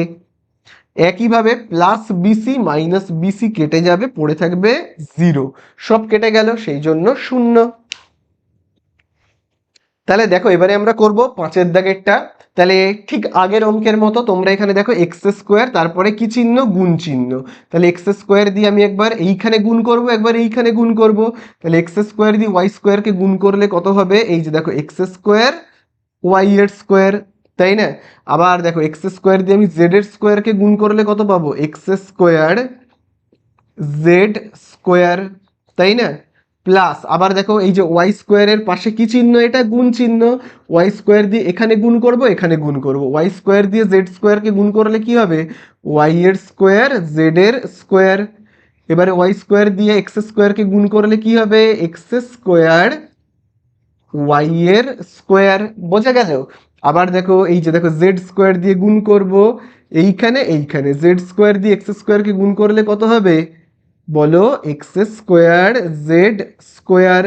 একইভাবে প্লাস বিসি মাইনাস বিসি কেটে যাবে, পড়ে থাকবে 0, সব কেটে গেল, সেই জন্য 0। তাহলে দেখো এবারে আমরা করব 5-এর দাগেরটা। তাহলে ঠিক আগের অঙ্কের মতো তোমরা এখানে দেখো এক্স স্কোয়ার, তারপরে কি চিহ্ন? গুণ চিহ্ন। তাহলে এক্স স্কোয়ার দিয়ে আমি একবার এইখানে গুণ করব, একবার এইখানে গুণ করব। তাহলে এক্স স্কোয়ার দিয়ে ওয়াই স্কোয়ারকে গুণ করলে কত হবে? এই যে দেখো এক্স স্কোয়ার ওয়াই এর স্কোয়ার, তাই না? আবার দেখো এক্স স্কোয়ার দিয়ে আমি জেড এর স্কোয়ারকে গুণ করলে কত পাবো? এক্স স্কোয়ার জেড স্কোয়ার, তাই না? প্লাস আবার দেখো এই যে ওয়াই স্কোয়ারের পাশে কি চিহ্ন? এটা গুণ চিহ্ন, ওয়াই স্কোয়ার দিয়ে এখানে গুণ করব, এখানে গুণ করব, ওয়াই স্কোয়ার দিয়ে জেড স্কোয়ারকে গুণ করলে কি হবে? ওয়াই এর স্কোয়ার জেড এর স্কোয়ার। এবারে ওয়াই স্কোয়ার দিয়ে এক্স স্কোয়ারকে গুণ করলে কি হবে? এক্স স্কোয়ার ওয়াই এর স্কোয়ার। বোঝা গেল? আবার দেখো এই যে দেখো জেড স্কোয়ার দিয়ে গুণ করব, এইখানে এইখানে জেড স্কোয়ার দিয়ে এক্স স্কোয়ারকে গুণ করলে কত হবে? বলো, x square Z square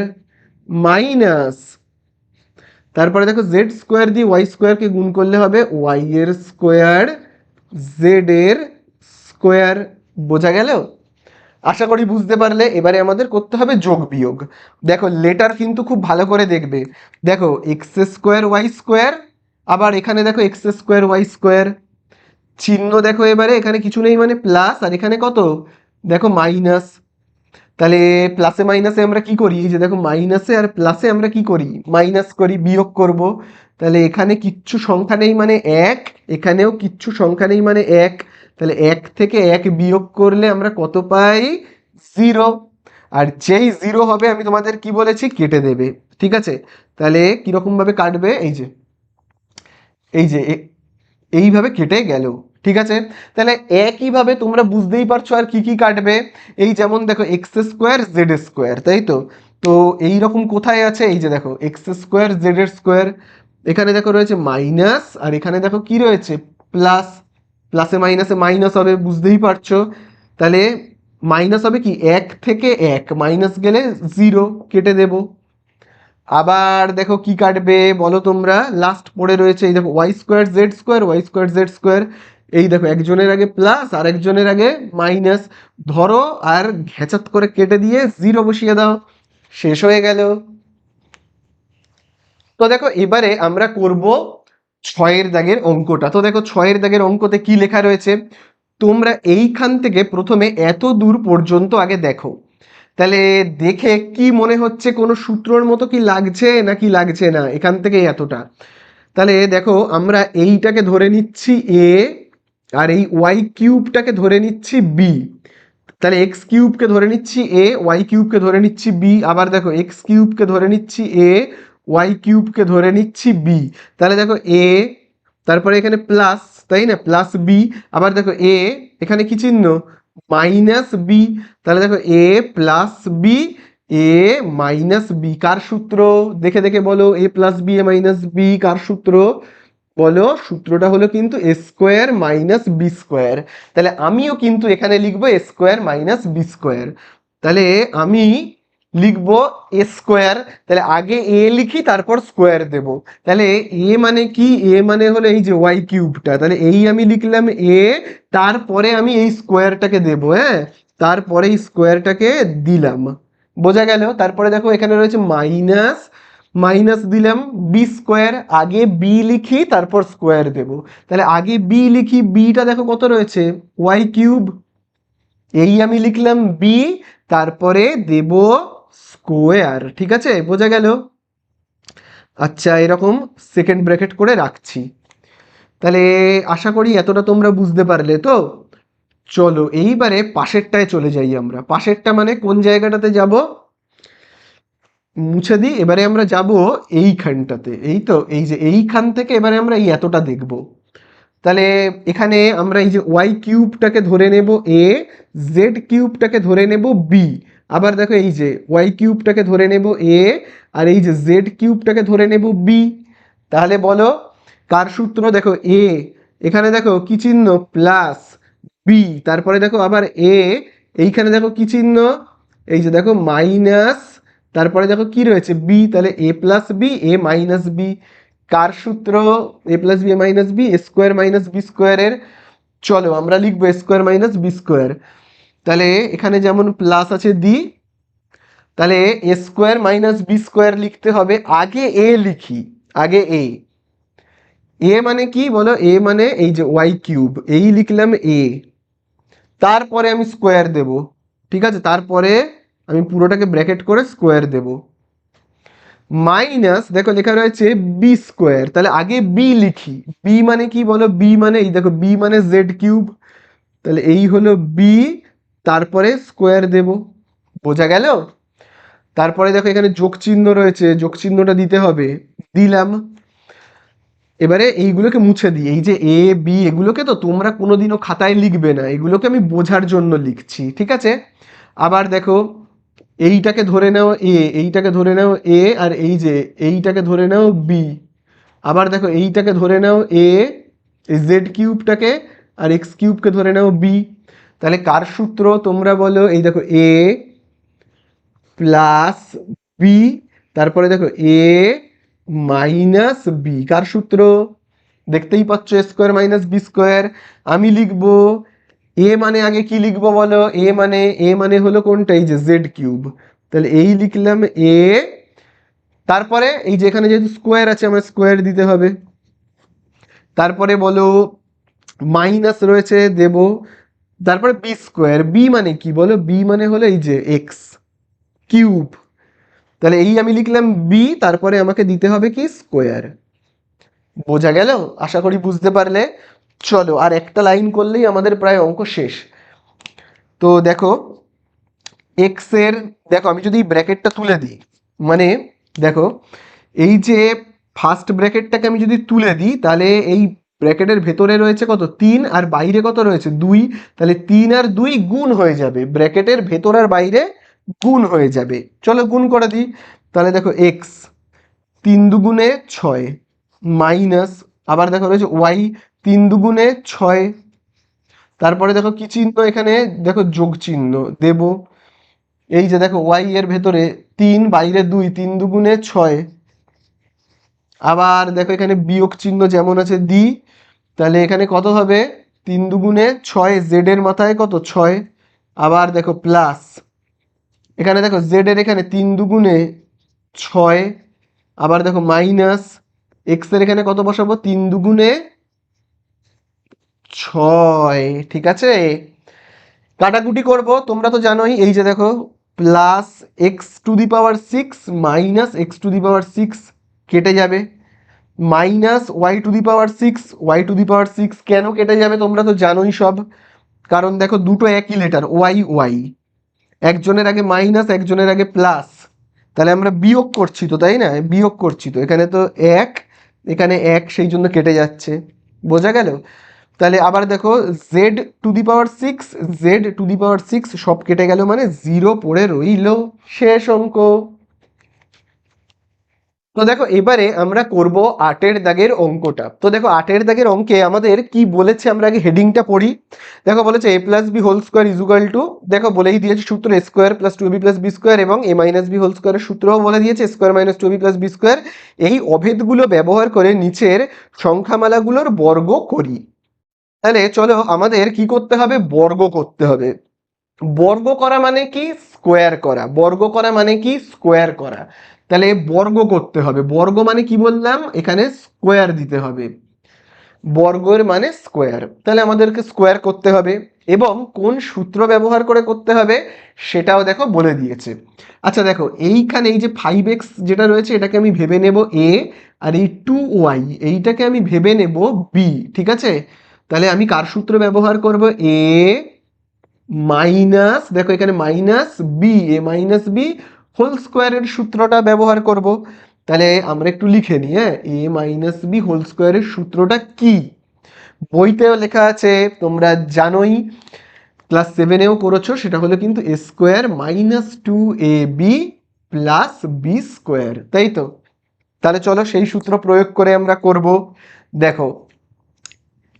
minus, তারপরে দেখো জেড স্কোয়ার দিয়ে ওয়াই স্কোয়ারকে গুণ করলে হবে ওয়াই এর স্কোয়ার জেড এর স্কোয়ার। বোঝা গেল? আশা করি বুঝতে পারলে। এবারে আমাদের করতে হবে যোগ বিয়োগ। দেখো লেটার কিন্তু খুব ভালো করে দেখবে। দেখো এক্স স্কোয়ার ওয়াই স্কোয়ার, আবার এখানে দেখো এক্স স্কোয়ার ওয়াই স্কোয়ার, চিহ্ন দেখো এবারে এখানে কিছু নেই মানে প্লাস, আর এখানে কত? দেখো মাইনাস। তাহলে প্লাসে মাইনাসে আমরা কি করি? এই যে দেখো মাইনাসে আর প্লাসে আমরা কি করি? মাইনাস করি, বিয়োগ করব। তাহলে এখানে কিচ্ছু সংখ্যা নেই মানে 1, এখানেও কিচ্ছু সংখ্যা নেই মানে 1, তাহলে 1 থেকে 1 বিয়োগ করলে আমরা কত পাই? 0। আর যেই 0 হবে আমি তোমাদের কি বলেছি? কেটে দেবে। ঠিক আছে, তাহলে কিরকম ভাবে কাটবে? এই যে এই যে এইভাবে কেটে গেল। ঠিক আছে, তাহলে একইভাবে তোমরা বুঝতেই পারছো আর কি কি কাটবে। এই যেমন দেখো এক্স স্কোয়ার জেড স্কোয়ার, তাই তো? তো এই রকম কোথায় আছে? এই যে দেখো এক্স স্কোয়ার জেড এর স্কোয়ার, এখানে দেখো রয়েছে মাইনাস, আর এখানে দেখো কি রয়েছে? প্লাস। প্লাসে মাইনাসে মাইনাস হবে, বুঝতেই পারছো। তাহলে মাইনাস হবে কি? 1 থেকে 1 মাইনাস গেলে 0, কেটে দেবো। আবার দেখো কি কাটবে বলো তোমরা? লাস্ট পড়ে রয়েছে এই দেখো Y square Z square, Y square Z square. এই দেখো একজনের আগে প্লাস আর একজনের আগে মাইনাস, ধরো আর ঘেচাত করে কেটে দিয়ে 0 বসিয়ে দাও, শেষ হয়ে গেল। তো দেখো এবারে আমরা করব 6-এর দাগের অঙ্কটা। তো দেখো 6-এর দাগের অঙ্কতে কি লেখা রয়েছে? তোমরা এইখান থেকে প্রথমে এত দূর পর্যন্ত আগে দেখো, তাহলে দেখে কি মনে হচ্ছে? কোনো সূত্রর মতো কি লাগছে নাকি লাগছে না? এখান থেকে এতটা, তাহলে দেখো আমরা এইটাকে ধরে নিচ্ছি এ, আর এই ওয়াই কিউবটাকে ধরে নিচ্ছি বি। তাহলে এক্স কিউবকে ধরে নিচ্ছি এ, ওয়াই কিউবকে ধরে নিচ্ছি বি, আবার দেখো এক্স কিউবকে ধরে নিচ্ছি এ, ওয়াই কিউবকে ধরে নিচ্ছি বি। তাহলে দেখো এ, তারপরে এখানে প্লাস, তাই না, প্লাস বি, আবার দেখো এ, এখানে কি চিহ্ন, মাইনাস বি। তাহলে দেখো A plus B, A minus B, কার সূত্র দেখে দেখে বলো, A plus B A minus B কার সূত্র বলো? সূত্রটা হলো কিন্তু A square minus B square. তাহলে আমিও কিন্তু এখানে লিখবো A square minus B square. তাহলে আমি লিখবো এ স্কোয়ার, তাহলে আগে এ লিখি তারপর স্কোয়ার দেব। তাহলে এ মানে কি, এ মানে হলো এই যে ওয়াই কিউবটা, তাহলে এই আমি লিখলাম এ, তারপরে আমি এই স্কোয়ারটাকে দেব, হ্যাঁ, তারপরে এই স্কোয়ারটাকে দিলাম, বোঝা গেল? তারপরে দেখো এখানে রয়েছে মাইনাস, মাইনাস দিলাম বি স্কোয়ার, আগে বি লিখি তারপর স্কোয়ার দেব। তাহলে আগে বি লিখি, বিটা দেখো কত রয়েছে, ওয়াই কিউব, এই আমি লিখলাম বি, তারপরে দেব স্কোয়ার, ঠিক আছে, বোঝা গেল? আচ্ছা, এরকম সেকেন্ড ব্র্যাকেট করে রাখছি। তাহলে আশা করি এতটা তোমরা বুঝতে পারলে তো। চলো এইবারে পাশেরটায় চলে যাই আমরা। পাশেরটা মানে কোন জায়গাটাতে যাব, মুছে দিই। এবারে আমরা যাব এইখানটাতে, এই তো, এই যে এইখান থেকে এবারে আমরা এই এতটা দেখব। তাহলে এখানে আমরা এই যে ওয়াই কিউবটাকে ধরে নেব এ, জেড কিউবটাকে ধরে নেব বি, আবার দেখো এই যে ওয়াই কিউবটাকে ধরে নেব এ, আর এই যে জেড কিউবটাকে ধরে নেব বি। তাহলে বলো কার সূত্র, দেখো এ, এখানে দেখো কি চিহ্ন, প্লাস বি, তারপরে দেখো আবার এ, এইখানে দেখো কি চিহ্ন, এই যে দেখো মাইনাস, তারপরে দেখো কি রয়েছে বি, তাহলে A plus B A minus B, কার সূত্র, এ plus B A minus B, A square minus B স্কোয়ারের। চলো আমরা লিখবো A square minus B square. তাহলে এখানে যেমন প্লাস আছে দি, তাহলে A square minus B square লিখতে হবে, আগে এ লিখি, আগে এ, এ মানে কি বলো, এ মানে এই যে ওয়াই কিউব, এই লিখলাম এ, তারপরে আমি স্কোয়ার দেব, ঠিক আছে, তারপরে আমি পুরোটাকে ব্র্যাকেট করে স্কোয়ার দেব, মাইনাস দেখো লেখা রয়েছে বি স্কোয়ার, তাহলে আগে বি লিখি, বি মানে কি বলো, বি মানে এই দেখো বি মানে জেড কিউব, তাহলে এই হলো বি, তারপরে স্কোয়ার দেব, বোঝা গেল? তারপরে দেখো এখানে যোগ চিহ্ন রয়েছে, যোগ চিহ্নটা দিতে হবে, দিলাম। এবারে এইগুলোকে মুছে দিই, এই যে এ বি এগুলোকে তো তোমরা কোনোদিনও খাতায় লিখবে না, এগুলোকে আমি বোঝার জন্য লিখছি, ঠিক আছে। আবার দেখো এইটাকে ধরে নাও এ, এইটাকে ধরে নাও এ, আর এই যে এইটাকে ধরে নাও বি, আবার দেখো এইটাকে ধরে নাও এ, এই জেড কিউবটাকে আর এক্স কিউবকে ধরে নাও বি। তাহলে কার সূত্র তোমরা বলো, এই দেখো এ প্লাস বি, তারপরে দেখো এ মাইনাস বি, কার সূত্র দেখতেই পাচ্ছ, এ স্কোয়ার মাইনাস বি স্কোয়ার। আমি লিখবো এ মানে আগে কি লিখবো বলো, এ মানে হলো কোনটা, এই যে জেড কিউব, তাহলে এই লিখলাম এ, তারপরে এই যে এখানে যেহেতু স্কোয়ার আছে আমার স্কোয়ার দিতে হবে, তারপরে বলো মাইনাস রয়েছে দেব, তারপরে বি স্কোয়ার, বি মানে কি বলো, বি মানে হলো এই যে এক্স কিউব, তাহলে এই আমি লিখলাম বি, তারপরে আমাকে দিতে হবে কি স্কোয়ার, বোঝা গেল? আশা করি বুঝতে পারলে। চলো আর একটা লাইন করলেই আমাদের প্রায় অঙ্ক শেষ। তো দেখো এক্স এর, দেখো আমি যদি ব্র্যাকেটটা তুলে দিই, মানে দেখো এই যে ফার্স্ট ব্র্যাকেটটাকে আমি যদি তুলে দিই, তাহলে এই ব্র্যাকেটের ভেতরে রয়েছে কত 3, আর বাইরে কত রয়েছে 2, তাহলে 3 আর 2 গুণ হয়ে যাবে, ব্র্যাকেটের ভেতর আর বাইরে গুণ হয়ে যাবে। চলো গুণ করে দিই, তাহলে দেখো এক্স 3 দুগুণে 6 মাইনাস, আবার দেখো রয়েছে ওয়াই 3 দুগুণে 6, তারপরে দেখো কি চিহ্ন এখানে, দেখো যোগ চিহ্ন দেব, এই যে দেখো ওয়াই এর ভেতরে 3 বাইরে 2, 3 দুগুণে 6, আবার দেখো এখানে বিয়োগ চিহ্ন যেমন আছে দি, তাহলে এখানে কত হবে 3 দুগুণে 6, জেড এর মাথায় কত 6, আবার দেখো প্লাস, এখানে দেখো জেড এর এখানে 3 দুগুণে 6, আবার দেখো মাইনাস, এক্স এর এখানে কত বসাবো 3 দুগুণে 6, ঠিক আছে। কাটাকুটি করব, তোমরা তো জানোই, এই যে দেখো plus X to the power 6 minus X to the power 6 কেটে যাবে, minus Y to the power 6 Y to the power 6 কেন কেটে যাবে তোমরা তো জানোই সব, কারণ দেখো দুটো একই লেটার, ওয়াই ওয়াই, একজনের আগে মাইনাস একজনের আগে প্লাস, তাহলে আমরা বিয়োগ করছি তো, তাই না? বিয়োগ করছি তো, এখানে তো এক, এখানে এক, সেই জন্য কেটে যাচ্ছে। বোঝা গেল? তাহলে আবার দেখো z⁴, z⁴ সব কেটে গেল, মানে 0 পড়ে রইল, শেষ অঙ্ক। তো দেখো এবারে আমরা করব 8-এর দাগের অঙ্কটা। তো দেখো 8-এর দাগের অঙ্কে আমাদের কি বলেছে, আমরা আগে হেডিংটা পড়ি। দেখো বলেছে a plus B whole square is equal to, দেখো বলেই দিয়েছে সূত্র a square plus 2b plus B square, এবং a মাইনাস বি হোল স্কোয়ারের সূত্রও বলে দিয়েছে square minus 2b plus B square. এই অভেদগুলো ব্যবহার করে নিচের সংখ্যামালাগুলোর বর্গ করি। তাহলে চলো আমাদের কি করতে হবে, বর্গ করতে হবে। বর্গ করা মানে কি, স্কোয়ার করা। বর্গ করা মানে কি, স্কোয়ার করা। তাহলে বর্গ করতে হবে, বর্গ মানে কি বললাম, এখানে স্কোয়ার দিতে হবে। বর্গের মানে স্কোয়ার, তাহলে আমাদেরকে স্কোয়ার করতে হবে, এবং কোন সূত্র ব্যবহার করে করতে হবে সেটাও দেখো বলে দিয়েছে। আচ্ছা দেখো এইখানে এই যে 5x যেটা রয়েছে এটাকে আমি ভেবে নেব a, আর এই 2y এইটাকে আমি ভেবে নেব b। ঠিক আছে, তাহলে আমি কার সূত্র ব্যবহার করব, a মাইনাস, দেখো এখানে minus B, A minus B whole স্কোয়ারের সূত্রটা ব্যবহার করব। তাহলে আমরা একটু লিখে নিই, হ্যাঁ, এ মাইনাস বি হোল স্কোয়ারের সূত্রটা কি, বইতেও লেখা আছে, তোমরা জানোই, ক্লাস 7-এও করেছো, সেটা হলো কিন্তু A square minus 2ab plus B square, তাই তো? তাহলে চলো সেই সূত্র প্রয়োগ করে আমরা করব। দেখো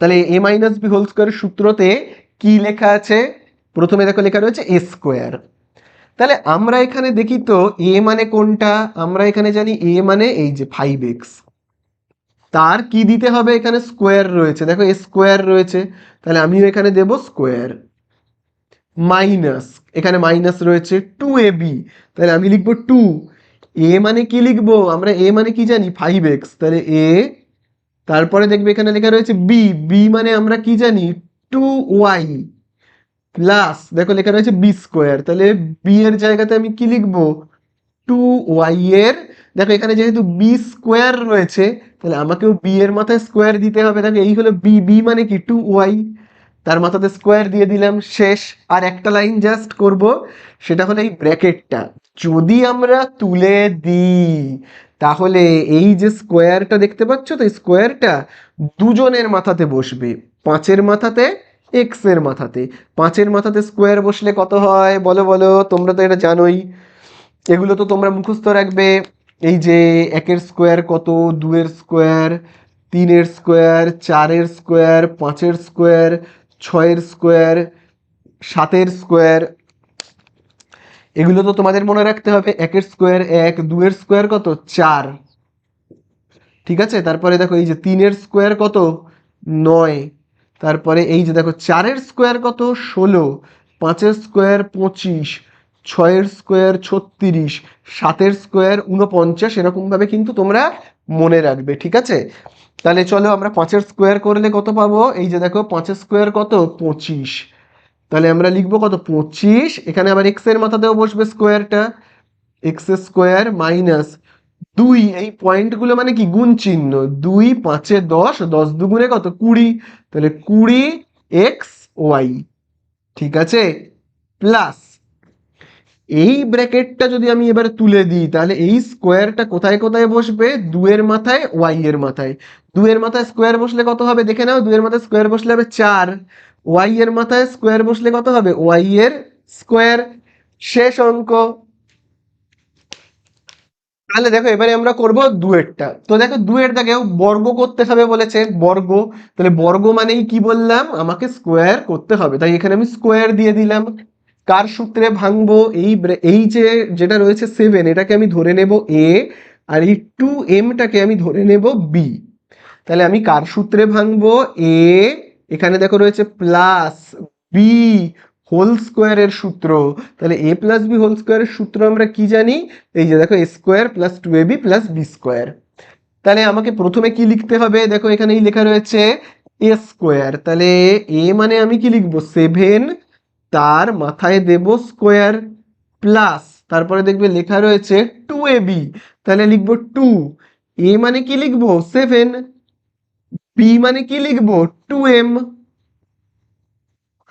তাহলে এ মাইনাস বি হোল স্কোয়ারের সূত্রতে কি লেখা আছে, প্রথমে দেখো লেখা রয়েছে এ স্কোয়ার। তাহলে আমরা এখানে দেখি তো এ মানে কোনটা, আমরা এখানে জানি এ মানে এই যে 5x, তার কি দিতে হবে, এখানে স্কোয়ার রয়েছে, দেখো এ স্কোয়ার রয়েছে, তাহলে আমিও এখানে দেব স্কোয়ার, মাইনাস, এখানে মাইনাস রয়েছে 2ab, তাহলে আমি লিখবো 2। এ মানে কি লিখবো আমরা, এ মানে কি জানি 5x, তাহলে এ, তারপরে দেখবে এখানে লেখা রয়েছে বি, বি মানে আমরা কি জানি 2y, প্লাস দেখো লেখা রয়েছে বি স্কোয়ার, তাহলে বি এর জায়গাতে আমি কি লিখবো 2y এর, দেখো এখানে যেহেতু বি স্কোয়ার রয়েছে তাহলে আমাকেও বি এর মাথায় স্কোয়ার দিতে হবে। দেখো এই হলো বি, বি মানে কি 2y, তার মাথাতে স্কোয়ার দিয়ে দিলাম, শেষ। আর একটা লাইন জাস্ট করব, সেটা হলো এই ব্র্যাকেটটা যদি আমরা তুলে দিই তাহলে এই যে স্কোয়ারটা দেখতে পাচ্ছ তো, এই স্কোয়ারটা দুজনের মাথাতে বসবে, 5-এর মাথাতে, এক্স এর মাথাতে। 5-এর মাথাতে স্কোয়ার বসলে কত হয় বলো বলো, তোমরা তো এটা জানোই, এগুলো তো তোমরা মুখস্থ রাখবে। এই যে 1-এর স্কোয়ার কত, 2-এর স্কোয়ার, 3-এর স্কোয়ার, 4-এর স্কোয়ার, 5-এর স্কোয়ার, 6-এর স্কোয়ার, 7-এর স্কোয়ার, এগুলো তো তোমাদের মনে রাখতে হবে। 1-এর স্কোয়ার 1, 2-এর স্কোয়ার কত 4, ঠিক আছে, তারপরে দেখো এই যে 3-এর স্কোয়ার কত 9, তারপরে এই যে দেখো 4-এর স্কোয়ার কত 16, 5-এর স্কোয়ার 25, 6-এর স্কোয়ার 36, 7-এর স্কোয়ার 49, এরকমভাবে কিন্তু তোমরা মনে রাখবে, ঠিক আছে? তাহলে চলো আমরা 5-এর স্কোয়ার করলে কত পাবো, এই যে দেখো 5-এর স্কোয়ার কত 25, তাহলে আমরা লিখবো কত 25, এখানে আবার এক্স এর মাথাতেও বসবে স্কোয়ারটা, এক্স স্কোয়ার মাইনাস 2, এই পয়েন্টগুলো মানে কি গুণ চিহ্ন, 2 5-এ 10, 10 দুগুণে কত 20, তাহলে 20 এক্স ওয়াই, ঠিক আছে, প্লাস এই ব্র্যাকেটটা যদি আমি এবার তুলে দিই তাহলে এই স্কোয়ারটা কোথায় কোথায় বসবে, 2-এর মাথায়, ওয়াই এর মাথায়। 2-এর মাথায় স্কোয়ার বসলে কত হবে দেখে নাও, 2-এর মাথায় স্কোয়ার বসলে হবে 4, ওয়াই এর মাথায় স্কোয়ার বসলে কত হবে, ওয়াই এর স্কোয়ার, শেষ অঙ্ক। তাহলে দেখো এবারে আমরা করব দুয়েরটা। তো দেখো দুয়ের দাগেও বর্গ করতে হবে বলেছে, বর্গ, তাহলে বর্গ মানেই কি বললাম, আমাকে স্কোয়ার করতে হবে, তাই এখানে আমি স্কোয়ার দিয়ে দিলাম। কার সূত্রে ভাঙবো, এই যে যেটা রয়েছে 7 এটাকে আমি ধরে নেব a, আর এই 2m-টাকে আমি ধরে নেব b। তাহলে আমি কার সূত্রে ভাঙবো, a, এখানে দেখো রয়েছে প্লাস বি হোল স্কোয়ারের সূত্র, তাহলে a প্লাস বি হোল স্কোয়ারের সূত্র আমরা কি জানি, এই যে দেখো A square plus 2ab plus B square. তাহলে আমাকে প্রথমে কি লিখতে হবে, দেখো এখানেই লেখা রয়েছে এ স্কোয়ার, তাহলে এ মানে আমি কি লিখবো 7, তার মাথায় দেব স্কোয়ার, প্লাস তারপরে দেখবে লেখা রয়েছে 2ab, তাহলে লিখবো 2, এ মানে কি লিখবো 7, বি মানে কি লিখবো 2m,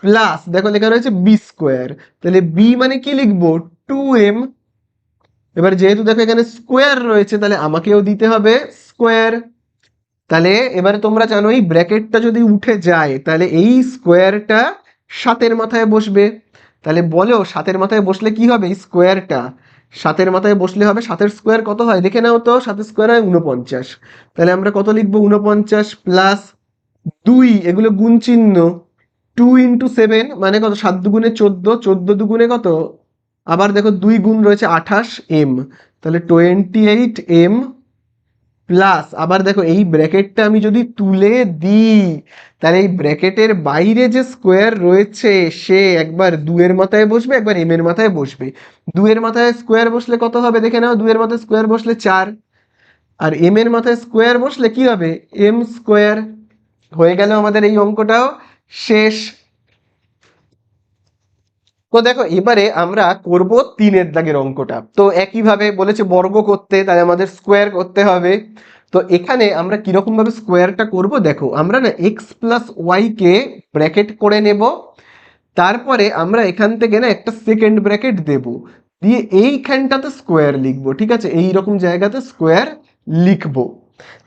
প্লাস দেখো লেখা রয়েছে বি স্কোয়ার, তাহলে বি মানে কি লিখবো 2m। এবার যেহেতু দেখো এখানে স্কোয়ার রয়েছে তাহলে আমাকেও দিতে হবে স্কোয়ার। তাহলে এবারে তোমরা জানো এই ব্র্যাকেটটা যদি উঠে যায় তাহলে এই স্কোয়ারটা 7-এর মাথায় বসবে। তাহলে বলো 7-এর মাথায় বসলে কি হবে, এই স্কোয়ারটা 7-এর মাথায় বসলে হবে, 7-এর স্কোয়ার কত হয় দেখে নাও তো, 7-এর স্কোয়ার হয় 49। তাহলে আমরা কত লিখবো 49 প্লাস 2, এগুলো গুণ চিহ্ন, 2 × 7 মানে কত, 7 দুগুণে 14, 14 দুগুণে কত, আবার দেখো 2 গুণ রয়েছে 28m, তাহলে 28m প্লাস আবার দেখো এই ব্র্যাকেটটা আমি যদি তুলে দিই তাহলে এই ব্র্যাকেটের বাইরে যে স্কোয়ার রয়েছে সে একবার 2-এর মাথায় বসবে, একবার m এর মাথায় বসবে। 2-এর মাথায় স্কোয়ার বসলে কত হবে দেখে নাও, 2-এর মাথায় স্কোয়ার বসলে 4, আর m এর মাথায় স্কোয়ার বসলে কি হবে m স্কোয়ার। হয়ে গেল আমাদের এই অঙ্কটাও শেষ। তো দেখো এবারে আমরা করব 3-এর দাগের অঙ্কটা। তো একইভাবে বলেছে বর্গ করতে, তাই আমাদের স্কোয়ার করতে হবে। তো এখানে আমরা কিরকম ভাবে স্কোয়ারটা করব দেখো, আমরা না এক্স প্লাস ওয়াইকে ব্র্যাকেট করে নেব, তারপরে আমরা এখান থেকে না একটা সেকেন্ড ব্র্যাকেট দেব, দিয়ে এইখানটাতে স্কোয়ার লিখবো, ঠিক আছে, এই রকম জায়গাতে স্কোয়ার লিখবো।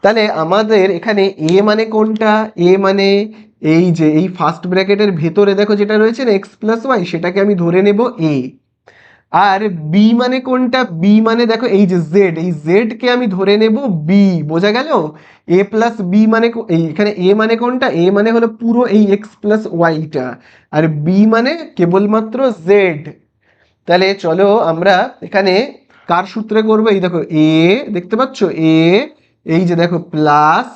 তাহলে আমাদের এখানে এ মানে কোনটা, এ মানে এই যে এই ফার্স্ট ব্র্যাকেটের ভেতরে দেখো যেটা রয়েছে না এক্স প্লাস ওয়াই, সেটাকে আমি ধরে নেব এ। আর বি মানে কোনটা, বি মানে দেখো এই যে জেড, এই জেড কে আমি ধরে নেব বি। বোঝা গেল, এ প্লাস বি মানে এখানে এ মানে কোনটা, এ মানে হলো পুরো এই এক্স প্লাস ওয়াইটা, আর বি মানে কেবলমাত্র জেড। তাহলে চলো আমরা এখানে কার সূত্রে করব, এই দেখো এ, দেখতে পাচ্ছ এ, এই যে দেখো প্লাস,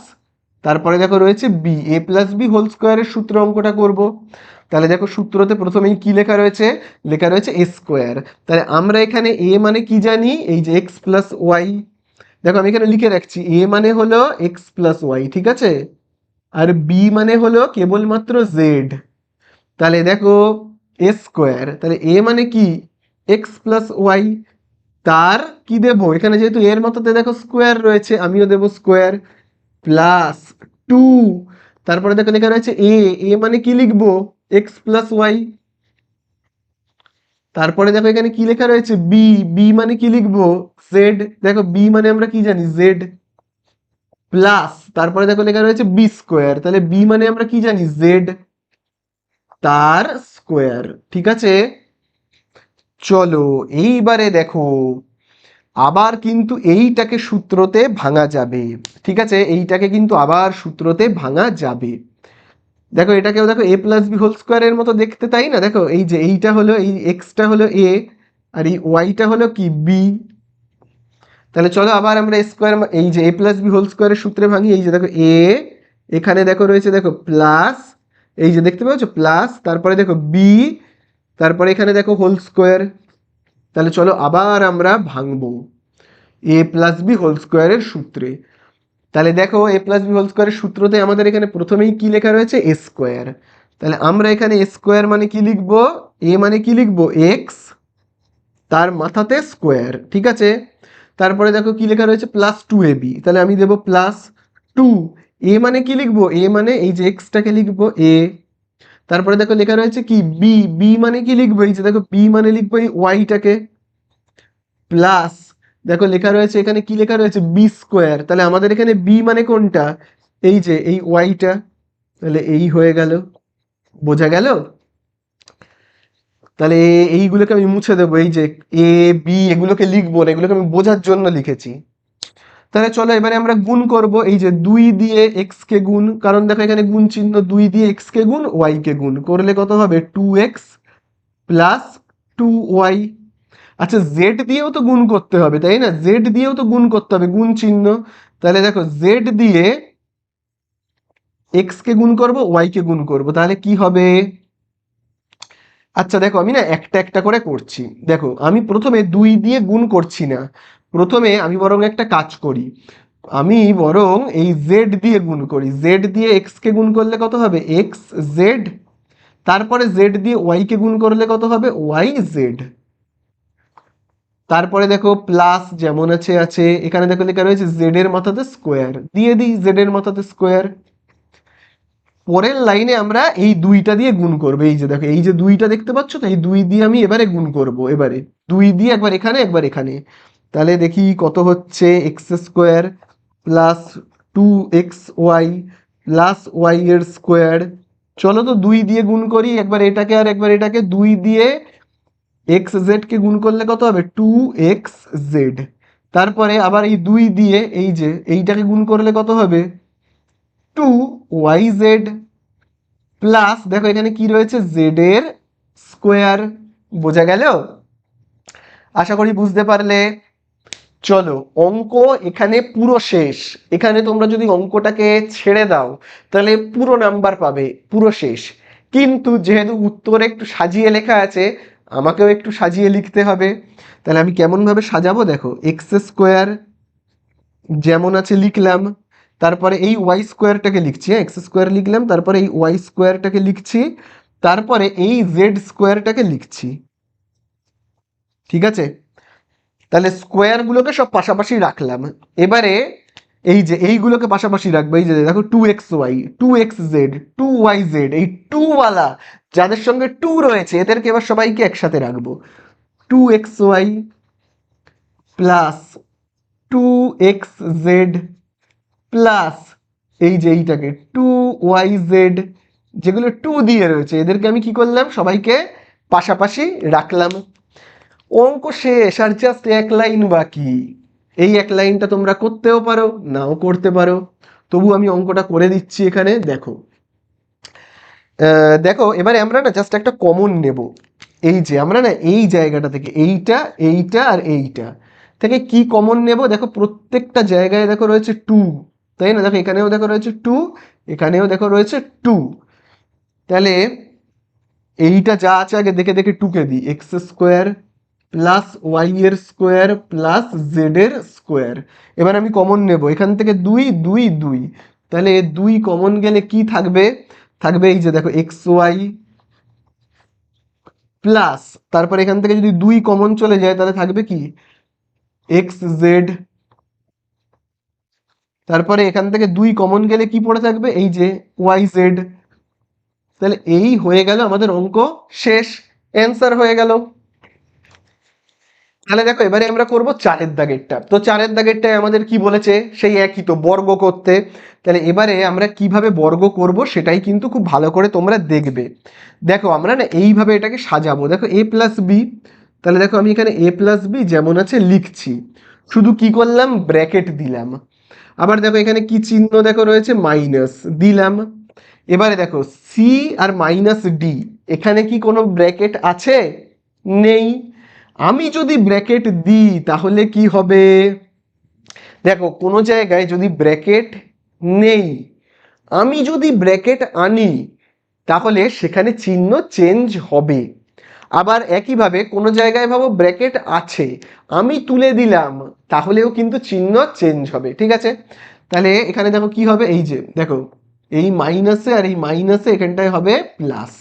তারপরে দেখো রয়েছে বি, এ প্লাস বি হোল স্কোয়ারের সূত্র অঙ্কটা করব। তাহলে দেখো সূত্রতে প্রথমেই কি লেখা রয়েছে, লেখা রয়েছে এ স্কোয়ার। তাহলে আমরা এখানে এ মানে কি জানি, এই যে এক্স প্লাস ওয়াই, দেখো আমি এখানে লিখে রাখছি এ মানে হলো এক্স প্লাস ওয়াই, ঠিক আছে, আর বি মানে হলো কেবলমাত্র জেড। তাহলে দেখো এ স্কোয়ার, তাহলে এ মানে কি এক্স প্লাস ওয়াই, তার কি দেবো এখানে যেহেতু এর মতোতে দেখো স্কোয়ার রয়েছে আমিও দেবো স্কোয়ার, প্লাস 2, তারপরে দেখো লেখা রয়েছে এ, এ মানে কি লিখবো এক্স প্লাস ওয়াই, তারপরে দেখো এখানে কি লেখা রয়েছে বি, বি মানে কি লিখবো জেড, দেখো বি মানে আমরা কি জানি জেড, প্লাস তারপরে দেখো লেখা রয়েছে বি স্কোয়ার, তাহলে বি মানে আমরা কি জানি জেড, তার স্কোয়ার, ঠিক আছে। চলো এইবারে দেখো আবার কিন্তু এইটাকে সূত্রতে ভাঙা যাবে, ঠিক আছে, এইটাকে কিন্তু আবার সূত্রতে ভাঙা যাবে। দেখো এটাকেও দেখো এ প্লাস বি হোল স্কোয়ারের মতো দেখতে, তাই না, দেখো এই যে এইটা হলো এই এক্সটা হলো এ, আর এই ওয়াইটা হলো কি বি। তাহলে চলো আবার আমরা স্কোয়ার, এই যে এ প্লাস বি হোল স্কোয়ারের সূত্রে ভাঙি, এই যে দেখো এ, এখানে দেখো রয়েছে দেখো প্লাস, এই যে দেখতে পাচ্ছ প্লাস, তারপরে দেখো বি, তারপরে এখানে দেখো হোল স্কোয়ার। তাহলে চলো আবার আমরা ভাঙবো এ প্লাস বি হোল স্কোয়ারের সূত্রে। তাহলে দেখো এ প্লাস বি হোল স্কোয়ারের সূত্রতে আমাদের এখানে প্রথমেই কি লেখা রয়েছে এ স্কোয়ার, তাহলে আমরা এখানে এ স্কোয়ার মানে কি লিখবো, এ মানে কি লিখবো এক্স, তার মাথাতে স্কোয়ার, ঠিক আছে। তারপরে দেখো কি লেখা রয়েছে প্লাস 2ab, তাহলে আমি দেবো প্লাস 2, এ মানে কি লিখবো, এ মানে এই যে এক্সটাকে লিখবো এ, তারপরে দেখো লেখা রয়েছে কি বি, বি মানে কি লিখবো, এই যে দেখো বি মানে লিখবো এই ওয়াইটাকে, প্লাস দেখো লেখা রয়েছে এখানে কি লেখা রয়েছে বি স্কোয়ার, তাহলে আমাদের এখানে বি মানে কোনটা, এই যে এই ওয়াইটা, তাহলে এই হয়ে গেল। বোঝা গেল, তাহলে এইগুলোকে আমি মুছে দেবো, এই যে এ বি এগুলোকে লিখবো না, এগুলোকে আমি বোঝার জন্য লিখেছি। তাহলে চলো এবারে আমরা গুণ করব, এই যে 2 দিয়ে এক্স কে গুণ, কারণ দেখো এখানে গুণ চিহ্ন, 2 দিয়ে এক্স কে গুণ ওয়াই কে গুণ করলে কত হবে 2x প্লাস 2y। আচ্ছা জেড দিয়েও তো গুণ করতে হবে তাই না, জেড দিয়েও তো গুণ করতে হবে, গুণ চিহ্ন, তাহলে দেখো জেড দিয়ে এক্স কে গুণ করব ওয়াই কে গুণ করব, তাহলে কি হবে, আচ্ছা দেখো আমি না একটা একটা করে করছি, দেখো আমি প্রথমে 2 দিয়ে গুণ করছি না, প্রথমে আমি বরং একটা কাজ করি, আমি বরং এই জেড দিয়ে গুণ করি, জেড দিয়ে এক্স কে গুণ করলে কত হবে এক্স জেড, তারপরে জেড দিয়ে ওয়াই কে গুণ করলে কত হবে ওয়াই জেড, তারপরে দেখো প্লাস যেমন আছে আছে, এখানে দেখো লেখা রয়েছে জেড এর মাথাতে স্কোয়ার, দিয়ে দিই জেড এর মাথাতে স্কোয়ার, পরের লাইনে আমরা এই দুইটা দিয়ে গুণ করবো। এই যে দেখো এই যে দুইটা দেখতে পাচ্ছ তো, এই দুই দিয়ে আমি এবারে গুণ করব। এবারে দুই দিয়ে একবার এখানে একবার এখানে, তাহলে দেখি কত হচ্ছে, X square plus 2xy plus Y এর স্কোয়ার। চলো তো দুই দিয়ে গুণ করি, একবার এটাকে আর একবার এটাকে। দুই দিয়ে এক্স জেড কে গুণ করলে কত হবে, 2xz। তারপরে আবার এই দুই দিয়ে এই যে এইটাকে গুণ করলে কত হবে, 2yz প্লাস দেখো এখানে কি রয়েছে, জেড এর স্কোয়ার। বোঝা গেল? আশা করি বুঝতে পারলে। চলো, অঙ্ক এখানে পুরো শেষ। এখানে তোমরা যদি অঙ্কটাকে ছেড়ে দাও তাহলে পুরো নাম্বার পাবে, পুরো শেষ। কিন্তু যেহেতু উত্তরে একটু সাজিয়ে লেখা আছে, আমাকেও একটু সাজিয়ে লিখতে হবে। তাহলে আমি কেমনভাবে সাজাবো দেখো, এক্স স্কোয়ার যেমন আছে লিখলাম, তারপরে এই ওয়াই স্কোয়ারটাকে লিখছি, হ্যাঁ এক্স স্কোয়ার লিখলাম, তারপরে এই ওয়াই স্কোয়ারটাকে লিখছি, তারপরে এই জেড স্কোয়ারটাকে লিখছি। ঠিক আছে? তাহলে স্কোয়ারগুলোকে সব পাশাপাশি রাখলাম। এবারে এই যে এইগুলোকে পাশাপাশি রাখবো। এই যে দেখো 2xy 2xz 2yz, এই 2 ওয়ালা যাদের সঙ্গে 2 রয়েছে এদেরকে এবার সবাইকে একসাথে রাখবো। 2xy প্লাস 2xz প্লাস এই যে এইটাকে 2yz, যেগুলো 2 দিয়ে রয়েছে এদেরকে আমি কি করলাম, সবাইকে পাশাপাশি রাখলাম। অঙ্ক শেষ, আর জাস্ট এক লাইন বাকি। এই এক লাইনটা তোমরা করতেও পারো, নাও করতে পারো, তবু আমি অঙ্কটা করে দিচ্ছি এখানে। দেখো দেখো এবারে আমরা না জাস্ট একটা কমন নেব। এই যে আমরা না এই জায়গাটা থেকে এইটা এইটা আর এইটা থেকে কি কমন নেব, দেখো প্রত্যেকটা জায়গায় দেখো রয়েছে 2, তাই না? দেখো এখানেও দেখো রয়েছে 2, এখানেও দেখো রয়েছে 2। তাহলে এইটা যা আছে আগে দেখে দেখে 2কে দিই, এক্স স্কোয়ার প্লাস ওয়াই এর স্কোয়ার প্লাস জেড এর স্কোয়ার। এবার আমি কমন নেব এখান থেকে 2 2 2, তাহলে 2 কমন গেলে কি থাকবে, থাকবে এই যে দেখো এক্স ওয়াই প্লাস, তারপর এখান থেকে যদি 2 কমন চলে যায় তাহলে থাকবে কি, এক্স জেড। তারপরে এখান থেকে 2 কমন গেলে কি পড়ে থাকবে, এই যে ওয়াই জেড। তাহলে এই হয়ে গেল আমাদের অঙ্ক শেষ, অ্যান্সার হয়ে গেল। তাহলে দেখো এবারে আমরা করব চারের দাগেরটা। তো চারের দাগেরটায় আমাদের কি বলেছে, সেই একই তো, বর্গ করতে। তাহলে এবারে আমরা কিভাবে বর্গ করব সেটাই কিন্তু খুব ভালো করে তোমরা দেখবে। দেখো আমরা না এইভাবে এটাকে সাজাবো। দেখো এ প্লাস বি, তাহলে দেখো আমি এখানে এ প্লাস বি যেমন আছে লিখছি, শুধু কি করলাম, ব্র্যাকেট দিলাম। আবার দেখো এখানে কি চিহ্ন দেখো রয়েছে, মাইনাস দিলাম। এবারে দেখো সি আর মাইনাস ডি, এখানে কি কোনো ব্র্যাকেট আছে, নেই। আমি যদি ব্র্যাকেট দিই তাহলে কি হবে, দেখো কোনো জায়গায় যদি ব্র্যাকেট নেই, আমি যদি ব্র্যাকেট আনি তাহলে সেখানে চিহ্ন চেঞ্জ হবে। আবার একইভাবে কোনো জায়গায় ভাবো ব্র্যাকেট আছে, আমি তুলে দিলাম, তাহলেও কিন্তু চিহ্ন চেঞ্জ হবে। ঠিক আছে? তাহলে এখানে দেখো কি হবে, এই যে দেখো এই মাইনাসে আর এই মাইনাসে এখানটায় হবে প্লাস।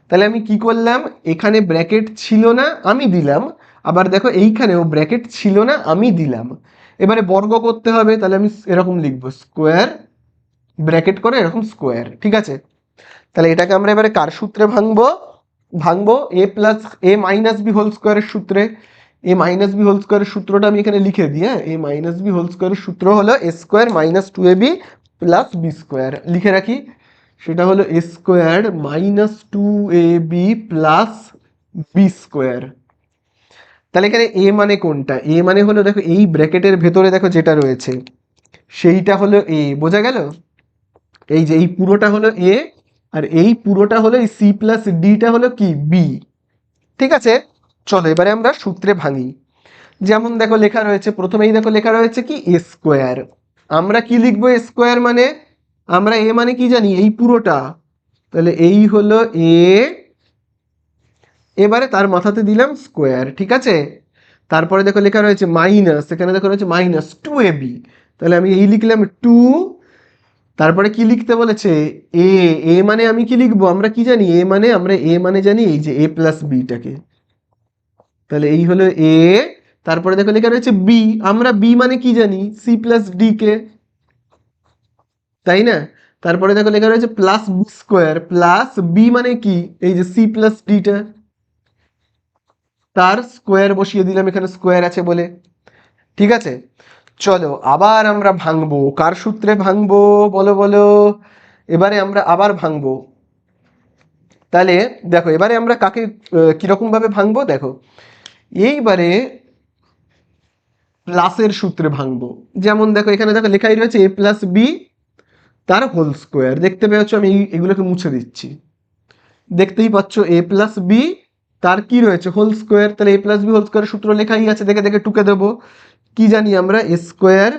তাহলে আমি কি করলাম, এখানে ব্র্যাকেট ছিল না আমি দিলাম, আবার দেখো এইখানেও ব্র্যাকেট ছিল না আমি দিলাম। এবারে বর্গ করতে হবে, তাহলে আমি এরকম লিখবো, স্কোয়ার ব্র্যাকেট করে এরকম স্কোয়ার। ঠিক আছে? তাহলে এটাকে আমরা এবারে কার সূত্রে ভাঙবো, ভাঙবো এ প্লাস এ মাইনাস বি হোল স্কোয়ারের সূত্রে। এ মাইনাস বি হোল স্কোয়ারের সূত্রটা আমি এখানে লিখে দিই, হ্যাঁ এ মাইনাস বি হোল স্কোয়ারের সূত্র হলো A square minus 2ab plus B square. লিখে রাখি, সেটা হলো A square minus 2ab plus B square. তাহলে এখানে এ মানে কোনটা, এ মানে হলো দেখো এই ব্র্যাকেটের ভেতরে দেখো যেটা রয়েছে সেইটা হলো এ। বোঝা গেল? এই যে এই পুরোটা হলো এ, আর এই পুরোটা হলো এই সি প্লাস ডিটা হলো কি, বি। ঠিক আছে? চলো এবারে আমরা সূত্রে ভাঙি। যেমন দেখো লেখা রয়েছে, প্রথমেই দেখো লেখা রয়েছে কি, এ স্কোয়ার। আমরা কি লিখবো, এ স্কোয়ার মানে, আমরা এ মানে কি জানি, এই পুরোটা। তাহলে এই হলো এ, এবারে তার মাথাতে দিলাম স্কোয়ার। ঠিক আছে? তারপরে দেখো লেখা রয়েছে মাইনাস, এখানে দেখো রয়েছে মাইনাস 2ab, তাহলে আমি এই লিখলাম 2। তারপরে কি লিখতে বলেছে, এ। এ মানে আমি কি লিখবো, আমরা কি জানি, এ মানে, আমরা এ মানে জানি এই যে এ প্লাস বিটাকে। তাহলে এই হলো এ। তারপরে দেখো লেখা রয়েছে বি, আমরা বি মানে কি জানি, সি প্লাস ডি কে, তাই না? তারপরে দেখো লেখা রয়েছে plus B square, plus B মানে কি, এই যে সি প্লাস ডিটা, তার স্কোয়ার বসিয়ে দিলাম, এখানে স্কোয়ার আছে বলে। ঠিক আছে, চলো আবার আমরা ভাঙবো, কার সূত্রে ভাঙবো বলো বলো। এবারে আমরা আবার ভাঙবো। তাহলে দেখো এবারে আমরা কাকে কিরকম ভাবে ভাঙবো দেখো, এইবারে প্লাসের সূত্রে ভাঙবো। যেমন দেখো এখানে দেখো লেখাই রয়েছে এ প্লাস বি তার হোল স্কোয়ার, দেখতে পেয়েছ, আমি এগুলোকে মুছে দিচ্ছি। দেখতেই পাচ্ছ এ প্লাস বি তার কি রয়েছে, হোল স্কোয়ার। তাহলে A plus B whole square সূত্র লেখাই আছে, দেখে দেখে টুকে দেবো। কি জানি আমরা, A square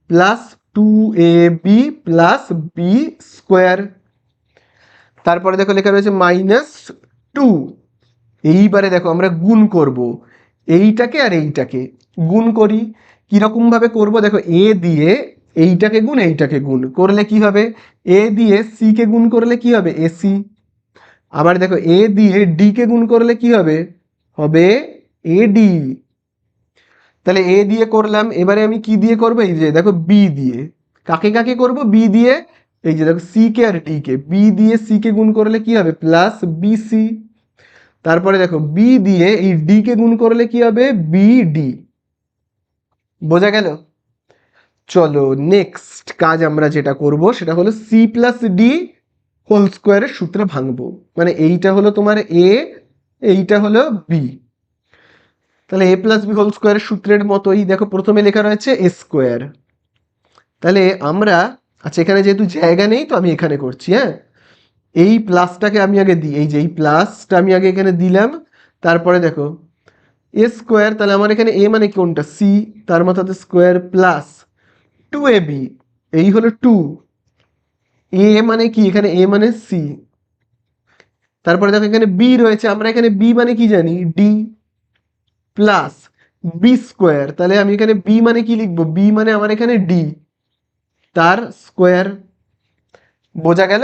plus 2ab plus B square. তারপরে দেখো লেখা রয়েছে -2। এইবারে দেখো আমরা গুণ করব, এইটাকে আর এইটাকে গুণ করি। কিরকম ভাবে করব দেখো, এ দিয়ে এইটাকে গুণ এইটাকে গুণ করলে কি হবে, এ দিয়ে সি কে গুণ করলে কি হবে, এসি। আবার দেখো এ দিয়ে ডি কে গুণ করলে কি হবে, হবে এডি। তাহলে এ দিয়ে করলাম, এবারে আমি কি দিয়ে করবো, এই যে দেখো বি দিয়ে। কাকে কাকে করব, বি দিয়ে, এই যে দেখো সি কে আর ডি কে, বি দিয়ে সি কে গুণ করলে কি হবে, প্লাস বিসি। তারপরে দেখো বি দিয়ে এই ডি কে গুণ করলে কি হবে, বিডি। বোঝা গেল? চলো নেক্সট কাজ আমরা যেটা করব সেটা হলো সি প্লাস ডি হোল স্কোয়ারের সূত্রে ভাঙবো। মানে এইটা হলো তোমার এ, এইটা হলো বি। তাহলে এ প্লাস বি হোল স্কোয়ারের সূত্রের মতোই দেখো প্রথমে লেখা রয়েছে এ স্কোয়ার। তাহলে আমরা, আচ্ছা এখানে যেহেতু জায়গা নেই তো আমি এখানে করছি, হ্যাঁ। এই প্লাসটাকে আমি আগে দিই, এই যে এই প্লাসটা আমি আগে এখানে দিলাম। তারপরে দেখো এ স্কোয়ার, তাহলে আমার এখানে এ মানে কোনটা, সি, তার মাথাতে স্কোয়ার, প্লাস 2ab, এই হলো 2, এ মানে কি, এখানে এ মানে সি। তারপরে দেখো এখানে বি রয়েছে, আমরা এখানে বি মানে কি জানি, ডি, প্লাস বি স্কোয়ার। তাহলে আমি এখানে বি মানে কি লিখবো, বি মানে আমার এখানে ডি, তার স্কোয়ার। বোঝা গেল?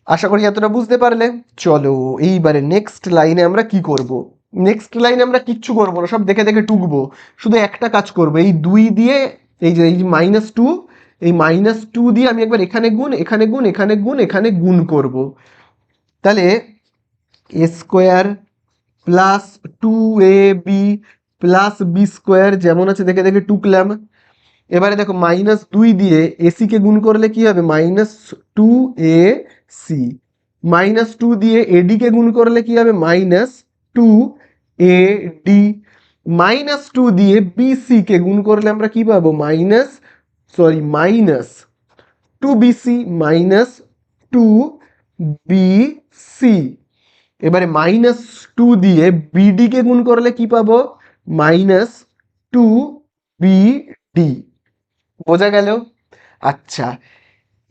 আশা করি এতটা বুঝতে পারলে। চলো এইবারে নেক্সট লাইনে আমরা কি করব। নেক্সট লাইনে আমরা কিচ্ছু করবো না, সব দেখে দেখে টুকবো। শুধু একটা কাজ করবো, এই 2 দিয়ে এই যে -2, এই -2 দিয়ে আমি একবার এখানে গুণ, এখানে গুণ, এখানে গুণ, এখানে গুণ করব। তাহলে A square plus 2ab plus B square যেমন আছে দেখে দেখে টুকলাম। এবারে দেখো -2 দিয়ে এসি কে গুণ করলে কি হবে, -2ac, -2 দিয়ে এডি কে গুণ করলে কি হবে, -2ad, -2 দিয়ে বিসি কে গুণ করলে আমরা কি পাবো, -2bc, -2bc। এবারে -2 দিয়ে বিডি কে গুণ করলে কি পাবো, -2bd। বোঝা গেল? আচ্ছা,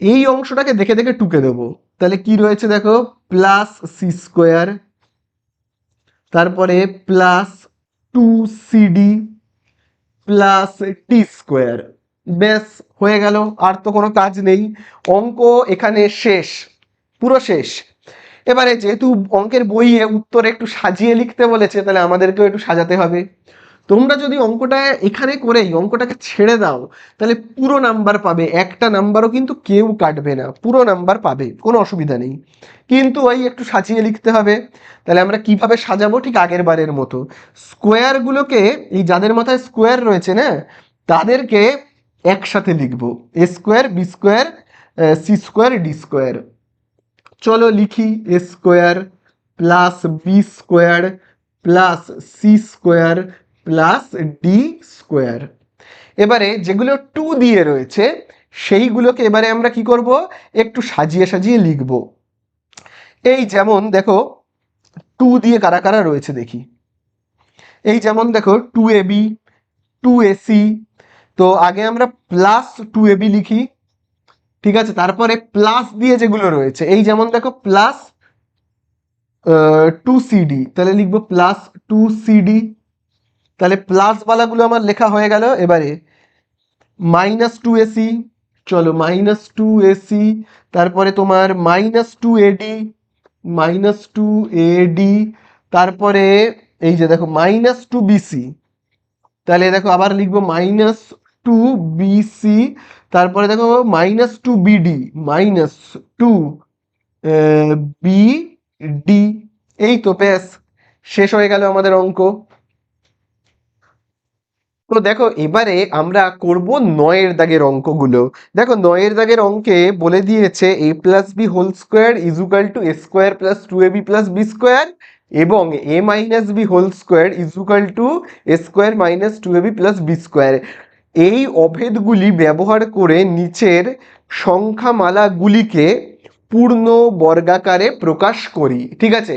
এই অংশটাকে দেখে দেখে টুকে দেবো। তাহলে কি রয়েছে দেখো, প্লাস সি স্কোয়ার, তারপরে plus 2cd plus D square. ব্যাস হয়ে গেল, আর তো কোনো কাজ নেই। অঙ্ক এখানে শেষ, পুরো শেষ। এবারে যেহেতু অঙ্কের বইয়ে উত্তর একটু সাজিয়ে লিখতে বলেছে, তাহলে আমাদেরকেও একটু সাজাতে হবে। তোমরা যদি অঙ্কটা এখানে করেই অঙ্কটাকে ছেড়ে দাও, তাহলে পুরো নাম্বার পাবে, একটা নাম্বারও কিন্তু কেউ কাটবে না, পুরো নাম্বার পাবে, কোনো অসুবিধা নেই। কিন্তু ওই একটু সাজিয়ে লিখতে হবে। তাহলে আমরা কিভাবে সাজাবো, ঠিক আগের বারের মতো স্কোয়ারগুলোকে, এই যাদের মাথায় স্কোয়ার রয়েছে না, তাদেরকে একসাথে লিখবো, A square B square C square D square. চলো লিখি, A square plus B square plus C square plus D square. এবারে যেগুলো 2 দিয়ে রয়েছে সেইগুলোকে এবারে আমরা কি করব, একটু সাজিয়ে সাজিয়ে লিখব। এই যেমন দেখো 2 দিয়ে কারা কারা রয়েছে দেখি। এই যেমন দেখো 2ab 2ac, তো আগে আমরা প্লাস 2ab লিখি। ঠিক আছে, তারপরে প্লাস দিয়ে যেগুলো রয়েছে, এই যেমন দেখো প্লাস 2cd, তাহলে লিখবো প্লাস 2cd। তাহলে প্লাস বালাগুলো আমার লেখা হয়ে গেল। এবারে -2ac, চলো -2ac, তারপরে তোমার -2ad, -2ad, তারপরে এই যে দেখো -2bc। তাহলে দেখো আবার লিখবো টু বিসি, তারপরে দেখো minus two BD, minus two BD. এই তো ব্যাস, শেষ হয়ে গেল আমাদের অঙ্ক। তো দেখো এবারে আমরা করব নয়ের দাগের অঙ্কগুলো। দেখো নয়ের দাগের অঙ্কে বলে দিয়েছে A plus B whole square is equal to A square plus two A B plus B square, এবং A minus B whole square is equal to A square minus two A B plus B square. এই অভেদগুলি ব্যবহার করে নিচের সংখ্যামালাগুলিকে পূর্ণ বর্গাকারে প্রকাশ করি। ঠিক আছে,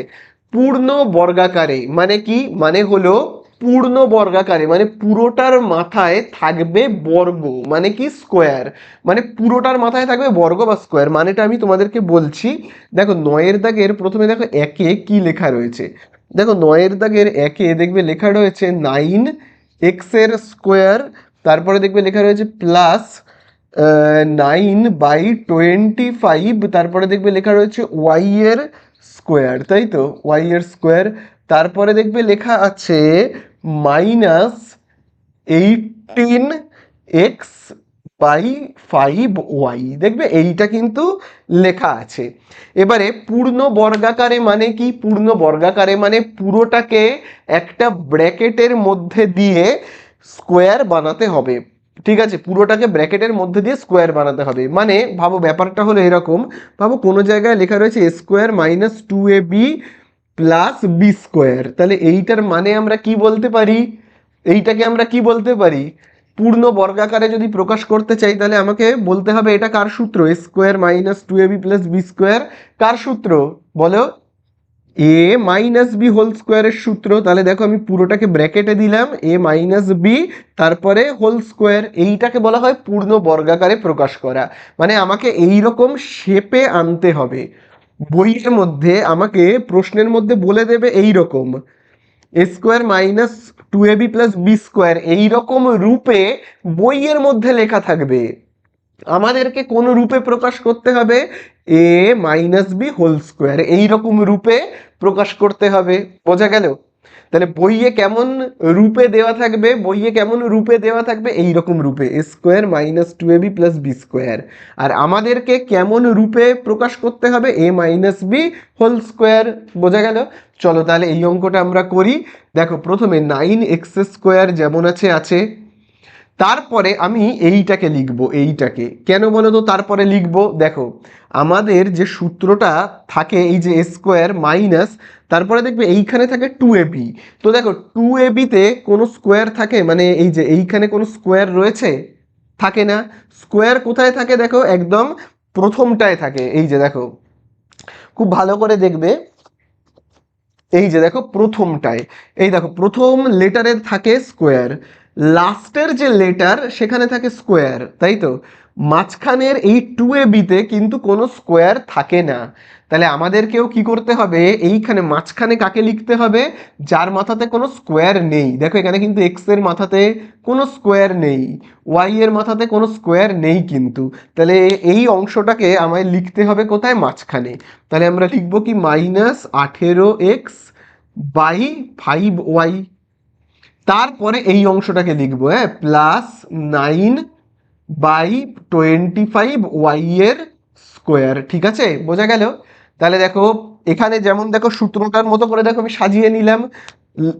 পূর্ণ বর্গাকারে মানে কি, মানে হলো পূর্ণ বর্গাকারে মানে পুরোটার মাথায় থাকবে বর্গ, মানে কি স্কোয়ার, মানে পুরোটার মাথায় থাকবে বর্গ বা স্কোয়ার। মানেটা আমি তোমাদেরকে বলছি। দেখো নয়ের দাগের প্রথমে দেখো একে কি লেখা রয়েছে। দেখো নয়ের দাগের একে দেখবে লেখা রয়েছে 9x এর স্কোয়ার, তারপরে দেখবে লেখা রয়েছে প্লাস 9/25, তারপরে দেখবে লেখা রয়েছে ওয়াই এর স্কোয়ার, তাই তো ওয়াই এর স্কোয়ার। তারপরে দেখবে লেখা আছে মাইনাস 18x/5y, দেখবে এইটা কিন্তু লেখা আছে। এবারে পূর্ণ বর্গাকারে মানে কি, পূর্ণ বর্গাকারে মানে পুরোটাকে একটা ব্র্যাকেটের মধ্যে দিয়ে স্কোয়ার বানাতে হবে। ঠিক আছে, পুরোটাকে ব্র্যাকেটের মধ্যে দিয়ে স্কোয়ার বানাতে হবে। মানে ভাবো ব্যাপারটা হলো এরকম, ভাবো কোনো জায়গায় লেখা রয়েছে এ square minus two A B plus B square, তাহলে এইটার মানে আমরা কি বলতে পারি, এইটাকে আমরা কি বলতে পারি, পূর্ণ বর্গাকারে যদি প্রকাশ করতে চাই তাহলে আমাকে বলতে হবে এটা কার সূত্র, A square minus two A B plus B square কার সূত্র বলো, এ মাইনাস বি হোল স্কোয়ারের সূত্র। তাহলে দেখো আমি পুরোটাকে ব্র্যাকেটে দিলাম এ মাইনাস বি তারপরে হোল স্কোয়ার, এইটাকে বলা হয় পূর্ণ বর্গাকারে প্রকাশ করা। মানে আমাকে এই রকম শেপে আনতে হবে। বইয়ের মধ্যে আমাকে প্রশ্নের মধ্যে বলে দেবে এই রকম এ square minus two A B plus B square, এইরকম রূপে বইয়ের মধ্যে লেখা থাকবে। আমাদেরকে কোন রূপে প্রকাশ করতে হবে, এ মাইনাস বি হোল স্কোয়ার এইরকম রূপে প্রকাশ করতে হবে। বোঝা গেল? তাহলে বইয়ে কেমন রূপে দেওয়া থাকবে, বইয়ে কেমন রূপে দেওয়া থাকবে, এইরকম রূপে এ square minus two A B plus B square. আর আমাদেরকে কেমন রূপে প্রকাশ করতে হবে, এ মাইনাস বি হোল স্কোয়ার। বোঝা গেল? চলো তাহলে এই অঙ্কটা আমরা করি। দেখো প্রথমে 9x স্কোয়ার যেমন আছে আছে, তারপরে আমি এইটাকে লিখব, এইটাকে কেন বলো তো তারপরে লিখব, দেখো আমাদের যে সূত্রটা থাকে এই যে স্কোয়ার মাইনাস, তারপরে দেখবে এইখানে থাকে টু এ বি। তো দেখো টু এ বিতে কোনো স্কোয়ার থাকে, মানে এই যে এইখানে কোনো স্কোয়ার রয়েছে, থাকে না। স্কোয়ার কোথায় থাকে দেখো, একদম প্রথমটায় থাকে। এই যে দেখো খুব ভালো করে দেখবে, এই যে দেখো প্রথমটায়, এই দেখো প্রথম লেটারে থাকে স্কোয়ার, লাস্টের যে লেটার সেখানে থাকে স্কোয়ার, তাই তো। মাঝখানের এই টু এ বিতে কিন্তু কোনো স্কোয়ার থাকে না। তাহলে আমাদেরকেও কি করতে হবে, এইখানে মাঝখানে কাকে লিখতে হবে, যার মাথাতে কোনো স্কোয়ার নেই। দেখো এখানে কিন্তু এক্স এর মাথাতে কোনো স্কোয়ার নেই, ওয়াই এর মাথাতে কোনো স্কোয়ার নেই কিন্তু। তাহলে এই অংশটাকে আমায় লিখতে হবে কোথায়, মাঝখানে। তাহলে আমরা লিখবো কি -18x/5y, তারপরে এই অংশটাকে লিখবো হ্যাঁ +9/25y এর স্কোয়ার। ঠিক আছে, বোঝা গেল? তাহলে দেখো এখানে যেমন দেখো সূত্রটার মতো করে দেখো আমি সাজিয়ে নিলাম।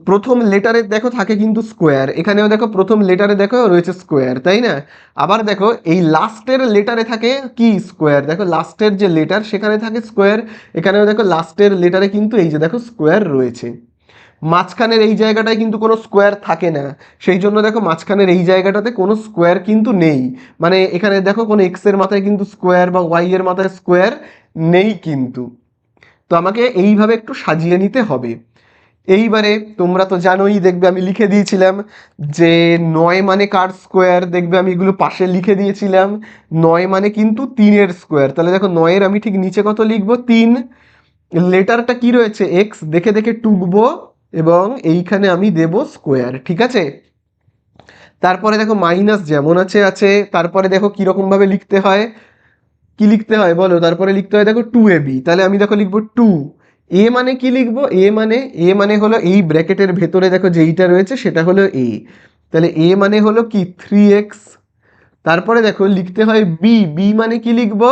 প্রথম লেটারে দেখো থাকে কিন্তু স্কোয়ার, এখানেও দেখো প্রথম লেটারে দেখো রয়েছে স্কোয়ার, তাই না। আবার দেখো এই লাস্টের লেটারে থাকে কি স্কোয়ার, দেখো লাস্টের যে লেটার সেখানে থাকে স্কোয়ার, এখানেও দেখো লাস্টের লেটারে কিন্তু এই যে দেখো স্কোয়ার রয়েছে। মাঝখানের এই জায়গাটায় কিন্তু কোনো স্কোয়ার থাকে না, সেই জন্য দেখো মাঝখানের এই জায়গাটাতে কোনো স্কোয়ার কিন্তু নেই। মানে এখানে দেখো কোনো এক্স এর মাথায় কিন্তু স্কোয়ার বা ওয়াই এর মাথায় স্কোয়ার নেই কিন্তু। তো আমাকে এইভাবে একটু সাজিয়ে নিতে হবে। এইবারে তোমরা তো জানোই, দেখবে আমি লিখে দিয়েছিলাম যে 9 মানে কার স্কোয়ার, দেখবে আমি এগুলো পাশে লিখে দিয়েছিলাম। 9 মানে কিন্তু 3-এর স্কোয়ার। তাহলে দেখো 9-এর আমি ঠিক নিচে কত লিখবো, 3, লেটারটা কি রয়েছে এক্স, দেখে দেখে টুকবো এবং এইখানে আমি দেব স্কোয়ার। ঠিক আছে, তারপরে দেখো মাইনাস যেমন আছে আছে, তারপরে দেখো কিরকম ভাবে লিখতে হয়, কি লিখতে হয় বলো, তারপরে লিখতে হয় দেখো টু এ বি। তাহলে আমি দেখো লিখবো টু, এ মানে কি লিখবো, এ মানে হলো এই ব্র্যাকেটের ভেতরে দেখো যেইটা রয়েছে সেটা হলো এ, তাহলে এ মানে হলো কি 3x। তারপরে দেখো লিখতে হয় বি, বি মানে কি লিখবো?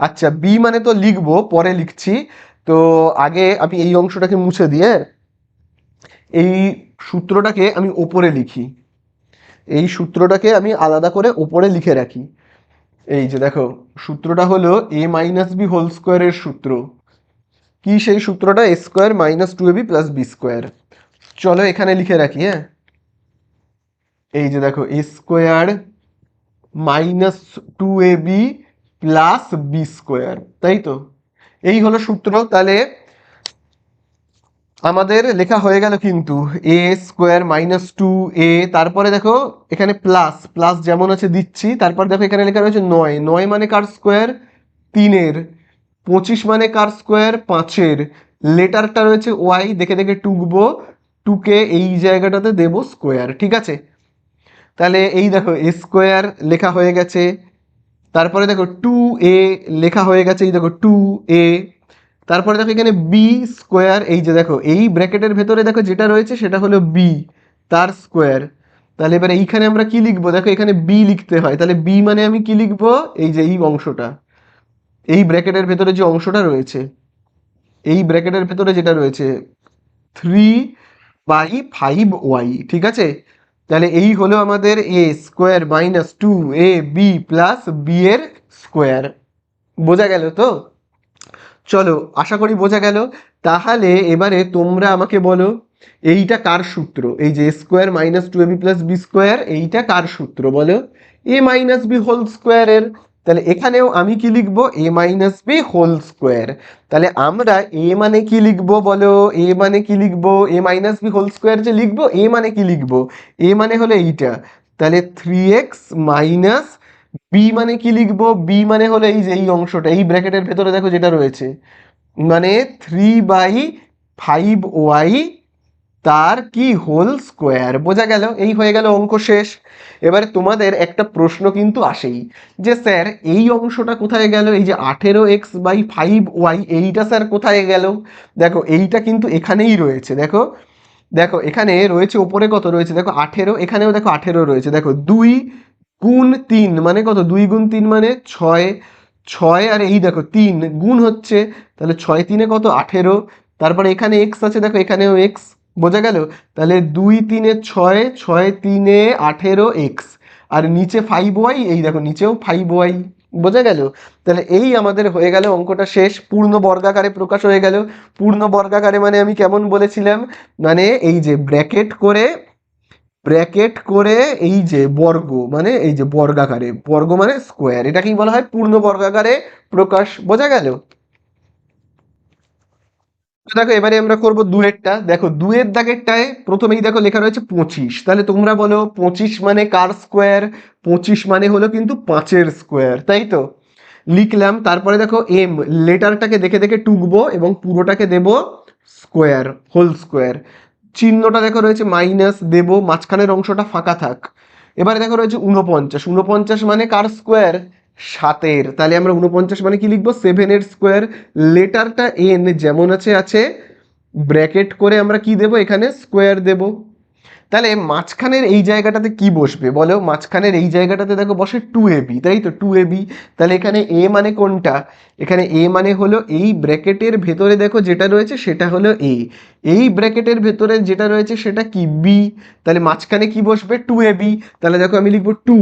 আচ্ছা বি মানে তো লিখবো, পরে লিখছি। তো আগে আমি এই অংশটাকে মুছে দিয়ে এই সূত্রটাকে আমি ওপরে লিখি, এই সূত্রটাকে আমি আলাদা করে ওপরে লিখে রাখি। এই যে দেখো সূত্রটা হলো এ মাইনাস বি হোল স্কোয়ারের সূত্র। কি সেই সূত্রটা? A square minus 2ab plus B square. চলো এখানে লিখে রাখি। হ্যাঁ, এই যে দেখো A square minus 2ab plus B square, তাই তো? এই হলো সূত্র। তাহলে আমাদের লেখা হয়ে গেল কিন্তু এ স্কোয়ার মাইনাস 2a, তারপরে দেখো এখানে প্লাস প্লাস যেমন আছে দিচ্ছি, তারপর দেখো এখানে লেখা রয়েছে 9, 9 মানে কার স্কোয়ার? 3-এর। 25 মানে কার স্কোয়ার? 5-এর। লেটারটা রয়েছে ওয়াই, দেখে দেখে টুকবো, টুকে এই জায়গাটাতে দেবো স্কোয়ার, ঠিক আছে? তাহলে এই দেখো এ স্কোয়ার লেখা হয়ে গেছে, তারপরে দেখো 2a লেখা হয়ে গেছে, এই দেখো 2a। তারপরে দেখো এখানে বি স্কোয়ার, এই যে দেখো এই ব্র্যাকেটের ভেতরে দেখো যেটা রয়েছে সেটা হলো বি, তার স্কোয়ার। তাহলে এবার এইখানে আমরা কি লিখবো? দেখো এখানে বি লিখতে হয়, তাহলে বি মানে আমি কি লিখবো? এই যে এই অংশটা, এই ব্র্যাকেটের ভেতরে যে অংশটা রয়েছে, এই ব্র্যাকেটের ভেতরে যেটা রয়েছে 3/5y, ঠিক আছে? তাহলে এই হলো আমাদের A square minus 2ab plus B এর স্কোয়ার। বোঝা গেল তো? চলো আশা করি বোঝা গেল। তাহলে এবারে তোমরা আমাকে বলো এইটা কার সূত্র? এই যে square minus 2ab plus B square, এইটা কার সূত্র বলো? এ মাইনাস বি হোল স্কোয়ারের। তাহলে এখানেও আমি কি লিখবো? এ মাইনাস বি হোল স্কোয়ার। তাহলে আমরা এ মানে কি লিখবো বলো? এ মানে কি লিখবো? এ মাইনাস বি হোল স্কোয়ার যে লিখবো, এ মানে কি লিখবো? এ মানে হলো এইটা, তাহলে 3x মাইনাস বি মানে কি লিখবো? বি মানে হলো এই যে এই অংশটা, এই ব্র্যাকেটের ভেতরে দেখো যেটা রয়েছে, মানে 3/5y তার কি হোল স্কোয়ার। বোঝা গেল? এই হয়ে গেল অঙ্ক শেষ। এবারে তোমাদের একটা প্রশ্ন কিন্তু আসেই যে স্যার এই অংশটা কোথায় গেল? এই যে 18x/5y এইটা স্যার কোথায় গেল? দেখো এইটা কিন্তু এখানেই রয়েছে, দেখো দেখো এখানে রয়েছে, ওপরে কত রয়েছে দেখো 18, এখানেও দেখো 18 রয়েছে। দেখো 2 গুণ 3 মানে কত? 2 গুণ 3 মানে 6, 6 আর এই দেখো 3 গুণ হচ্ছে, তাহলে 6 3 কত? 18। তারপরে এখানে এক্স আছে, দেখো এখানেও এক্স। বোঝা গেল? তাহলে 2 3 6, 6 3 18x, আর নিচে 5y, এই দেখো নিচেও 5y। বোঝা গেল? তাহলে এই আমাদের হয়ে গেল অঙ্কটা শেষ, পূর্ণ বর্গাকারে প্রকাশ হয়ে গেল। পূর্ণ বর্গাকারে মানে আমি কেমন বলেছিলাম? মানে এই যে ব্র্যাকেট করে এই যে বর্গ, মানে এই যে বর্গাকারে, বর্গ মানে স্কোয়ার, এটাকেই বলা হয় পূর্ণ বর্গাকারে প্রকাশ। বোঝা গেল? তো দেখো এবারে আমরা করব দুয়েরটা। দেখো দুয়ের দাগেরটায় প্রথমেই দেখো লেখা রয়েছে 25। তাহলে তোমরা বলো 25 মানে কার স্কোয়ার? 25 মানে হলো কিন্তু 5-এর স্কোয়ার, তাই তো? লিখলাম। তারপরে দেখো এম, লেটারটাকে দেখে দেখে টুকবো এবং পুরোটাকে দেব স্কোয়ার, হোল স্কোয়ার। চিহ্নটা দেখো রয়েছে মাইনাস, দেব, মাঝখানের অংশটা ফাঁকা থাক। এবারে দেখো রয়েছে 49, 49 মানে কার স্কোয়ার? 7-এর। তাহলে আমরা 49 মানে কি লিখবো? 7-এর স্কোয়ার। লেটারটা এন যেমন আছে আছে, ব্র্যাকেট করে আমরা কি দেব? এখানে স্কোয়ার দেব। তাহলে মাঝখানের এই জায়গাটাতে কি বসবে বলো? মাঝখানের এই জায়গাটাতে দেখো বসে 2ab, তাই তো? 2ab। তাহলে এখানে এ মানে কোনটা? এখানে এ মানে হলো এই ব্র্যাকেটের ভেতরে দেখো যেটা রয়েছে সেটা হলো এ, এই ব্র্যাকেটের ভেতরে যেটা রয়েছে সেটা কি? বি। তাহলে মাঝখানে কি বসবে? 2ab। তাহলে দেখো আমি লিখবো 2,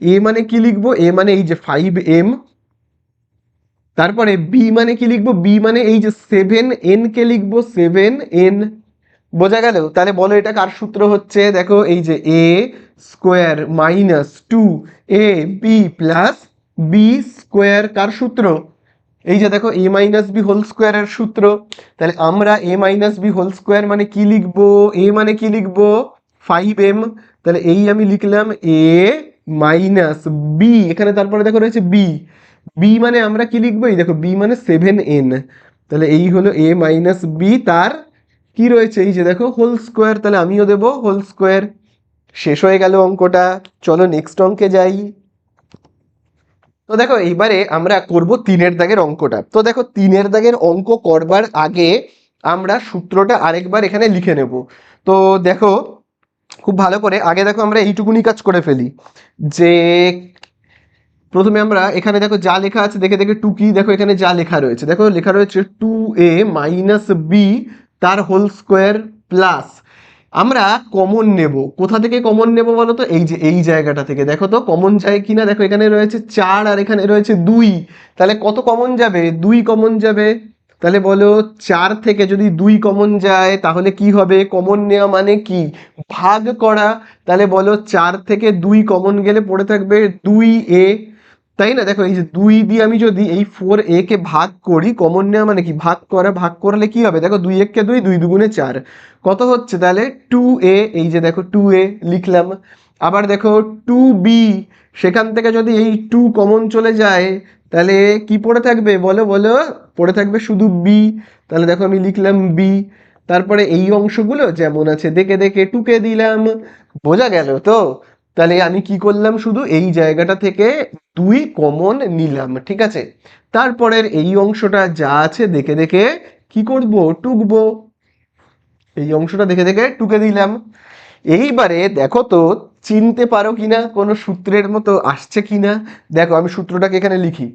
এ মানে কি লিখবো? এ মানে এই যে 5m। তারপরে বি মানে কি লিখবো? বি মানে এই যে 7n কে লিখবো 7n। বোঝা গেল? তাহলে বলো এটা কার সূত্র হচ্ছে? দেখো এই যে A square minus 2ab plus B square, কার সূত্র? এই যে দেখো এ মাইনাস বি হোল স্কোয়ারের সূত্র। তাহলে আমরা এ মাইনাস বি হোল স্কোয়ার মানে কি লিখবো? এ মানে কি লিখবো? 5m। তাহলে এই আমি লিখলাম এ মাইনাস বি, এখানে তারপরে দেখো রয়েছে বি, বি মানে আমরা কি লিখবো? এই দেখো বি মানে 7n। তাহলে এই হলো এ মাইনাস বি, তার কি রয়েছে? এই যে দেখো হোল স্কোয়ার। তাহলে আমিও দেবো হোল স্কোয়ার। শেষ হয়ে গেল অঙ্কটা। চলো নেক্সট অঙ্কে যাই। তো দেখো এইবারে আমরা করব 3-এর দাগের অঙ্কটা। তো দেখো 3-এর দাগের অঙ্ক করবার আগে আমরা সূত্রটা আরেকবার এখানে লিখে নেব। তো দেখো খুব ভালো করে আগে দেখো আমরা এইটুকুনি কাজ করে ফেলি যে প্রথমে আমরা এখানে দেখো যা লেখা আছে দেখে দেখে টুকি দেখো এখানে যা লেখা রয়েছে দেখো লেখা রয়েছে 2a মাইনাস বি তার হোল স্কোয়ার প্লাস আমরা কমন নেব কোথা থেকে কমন নেব বলো তো এই যে এই জায়গাটা থেকে দেখো তো কমন যায় কিনা দেখো এখানে রয়েছে 4 আর এখানে রয়েছে 2 তাহলে কত কমন যাবে 2 কমন যাবে তাহলে বলো 4 থেকে যদি 2 কমন যায় তাহলে কি হবে কমন নেওয়া মানে কি ভাগ করা তাহলে বলো 4 থেকে 2 কমন গেলে পড়ে থাকবে 2a তাই না দেখো এই যে 2 দিয়ে আমি যদি এই 4a কে ভাগ করি কমন নেওয়া মানে কি ভাগ করা ভাগ করলে কি হবে দেখো 2 1 কে 2 2 দুগুণে 4 কত হচ্ছে তাহলে 2a এই যে দেখো 2a লিখলাম আবার দেখো 2b সেখান থেকে যদি এই 2 কমন চলে যায় তাহলে কি পড়ে থাকবে বলো বলো পড়ে থাকবে শুধু b তাহলে দেখো আমি লিখলাম b তারপরে এই অংশগুলো যেমন আছে দেখে দেখে টুকে দিলাম বোঝা গেল তো তাহলে আমি কি করলাম শুধু এই জায়গাটা থেকে 2 কমন নিলাম ঠিক আছে তারপরের এই অংশটা যা আছে দেখে দেখে কি করব টুকবো এই অংশটা দেখে দেখে টুকে দিলাম এইবারে দেখো তো চিনতে পারো কিনা কোনো সূত্রের মতো আসছে কিনা দেখো আমি সূত্রটাকে এখানে লিখি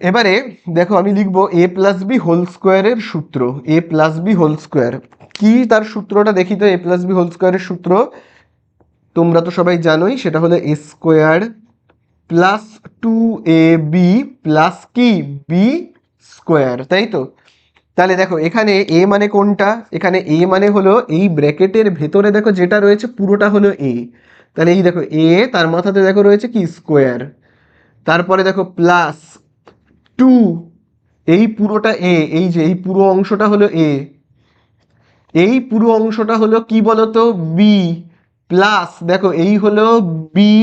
এবারে দেখো আমি লিখবো a প্লাস বি হোল স্কোয়ারের সূত্র a plus B whole square কি তার সূত্রটা দেখি তো a প্লাস বি হোল স্কোয়ারের সূত্র তোমরা তো সবাই জানোই সেটা হলো a square plus 2ab plus কি বি স্কোয়ার তাই তো তাহলে দেখো এখানে a মানে কোনটা এখানে a মানে হলো এই ব্র্যাকেটের ভেতরে দেখো যেটা রয়েছে পুরোটা হলো a তাহলে এই দেখো a তার মাথাতে দেখো রয়েছে কি স্কোয়ার তারপরে দেখো প্লাস 2 এই পুরোটা a এই যে এই পুরো অংশটা হলো a এই পুরো অংশটা হলো কি বলতো বি প্লাস দেখো এই হলো বি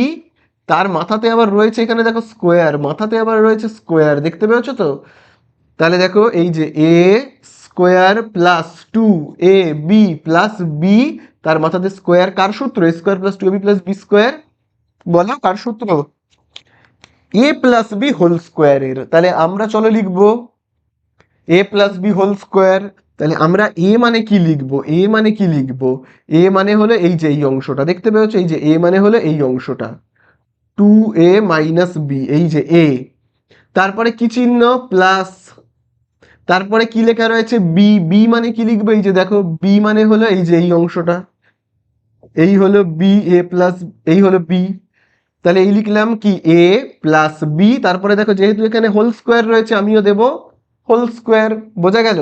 তার মাথাতে আবার রয়েছে এখানে দেখো স্কোয়ার মাথাতে আবার রয়েছে স্কোয়ার দেখতে পেয়েছো তো তাহলে দেখো এই যে A square plus 2ab plus B তার মাথাতে স্কোয়ার কার সূত্র a square plus 2ab plus B square বলো কার সূত্র a প্লাস বি হোল স্কোয়ারের তাহলে আমরা চলো লিখবো a plus B whole square তাহলে আমরা a মানে কি লিখবো a মানে কি লিখবো a মানে হলো এই যে এই অংশটা দেখতে পেয়েছো এই যে a মানে হলো এই অংশটা 2a মাইনাস বি এই যে a তারপরে কি চিহ্ন প্লাস তারপরে কি লেখা রয়েছে বি বি মানে কি লিখবো এই যে দেখো বি মানে হলো এই যে এই অংশটা এই হলো বি এ প্লাস এই হলো বি তাহলে এই লিখলাম কি এ প্লাস বি তারপরে দেখো যেহেতু এখানে হোল স্কোয়ার রয়েছে আমিও দেব হোল স্কোয়ার বোঝা গেল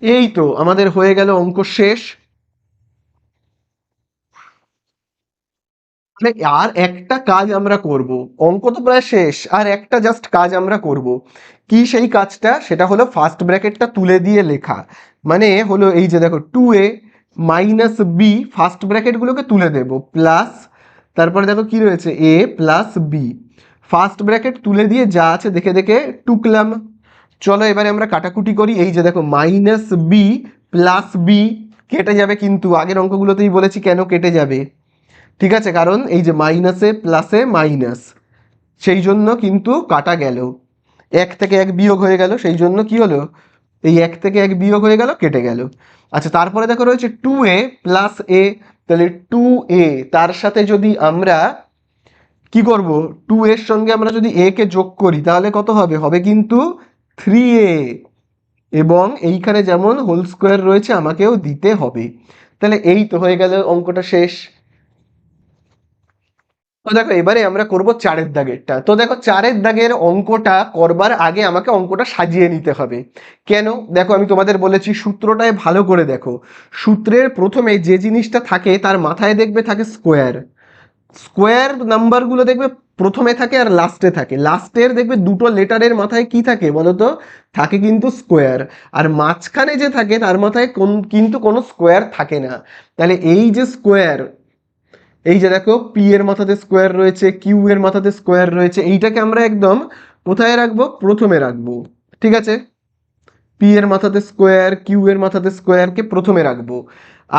এই তো আমাদের হয়ে গেল অঙ্ক শেষ মানে আর একটা কাজ আমরা করব অঙ্ক তো প্রায় শেষ আর একটা জাস্ট কাজ আমরা করব কি সেই কাজটা সেটা হলো ফার্স্ট ব্র্যাকেটটা তুলে দিয়ে লেখা মানে হলো এই যে দেখো 2a মাইনাস বি ফার্স্ট ব্র্যাকেটগুলোকে তুলে দেব প্লাস তারপরে দেখো কি রয়েছে a plus B first bracket তুলে দিয়ে যা আছে দেখে দেখে টুকলাম চলো এবারে আমরা কাটাকুটি করি এই যে দেখো মাইনাস বি প্লাস বি কেটে যাবে কিন্তু আগের অঙ্কগুলোতেই বলেছি কেন কেটে যাবে ঠিক আছে কারণ এই যে মাইনাসে প্লাসে মাইনাস সেই জন্য কিন্তু কাটা গেল এক থেকে এক বিয়োগ হয়ে গেল সেই জন্য কি হলো এই এক থেকে এক বিয়োগ হয়ে গেল কেটে গেল আচ্ছা তারপরে দেখো রয়েছে 2a প্লাস এ তাহলে 2a তার সাথে যদি আমরা কি করব 2 এর সঙ্গে আমরা যদি a কে যোগ করি তাহলে কত হবে হবে কিন্তু 3a এবং এইখানে যেমন হোল স্কোয়ার রয়েছে আমাকেও দিতে হবে তাহলে এই তো হয়ে গেল অঙ্কটা শেষ তো দেখো এবারে আমরা করব চারের দাগেরটা তো দেখো চারের দাগের অঙ্কটা করবার আগে আমাকে অঙ্কটা সাজিয়ে নিতে হবে কেন দেখো আমি তোমাদের বলেছি সূত্রটায় ভালো করে দেখো সূত্রের প্রথমে যে জিনিসটা থাকে তার মাথায় দেখবে থাকে স্কোয়ার স্কোয়ার নাম্বারগুলো দেখবে প্রথমে থাকে আর লাস্টে থাকে লাস্টের দেখবে দুটো লেটারের মাথায় কি থাকে বলতো থাকে কিন্তু স্কোয়ার আর মাঝখানে যে থাকে তার মাথায় কিন্তু কোনো স্কোয়ার থাকে না তাহলে এই যে স্কোয়ার এই যে দেখো পি এর মাথাতে স্কোয়ার রয়েছে কিউ এর মাথাতে স্কোয়ার রয়েছে এইটাকে আমরা একদম কোথায় রাখবো প্রথমে রাখবো ঠিক আছে পি এর মাথাতে স্কোয়ার কিউ এর মাথাতে স্কোয়ারকে প্রথমে রাখবো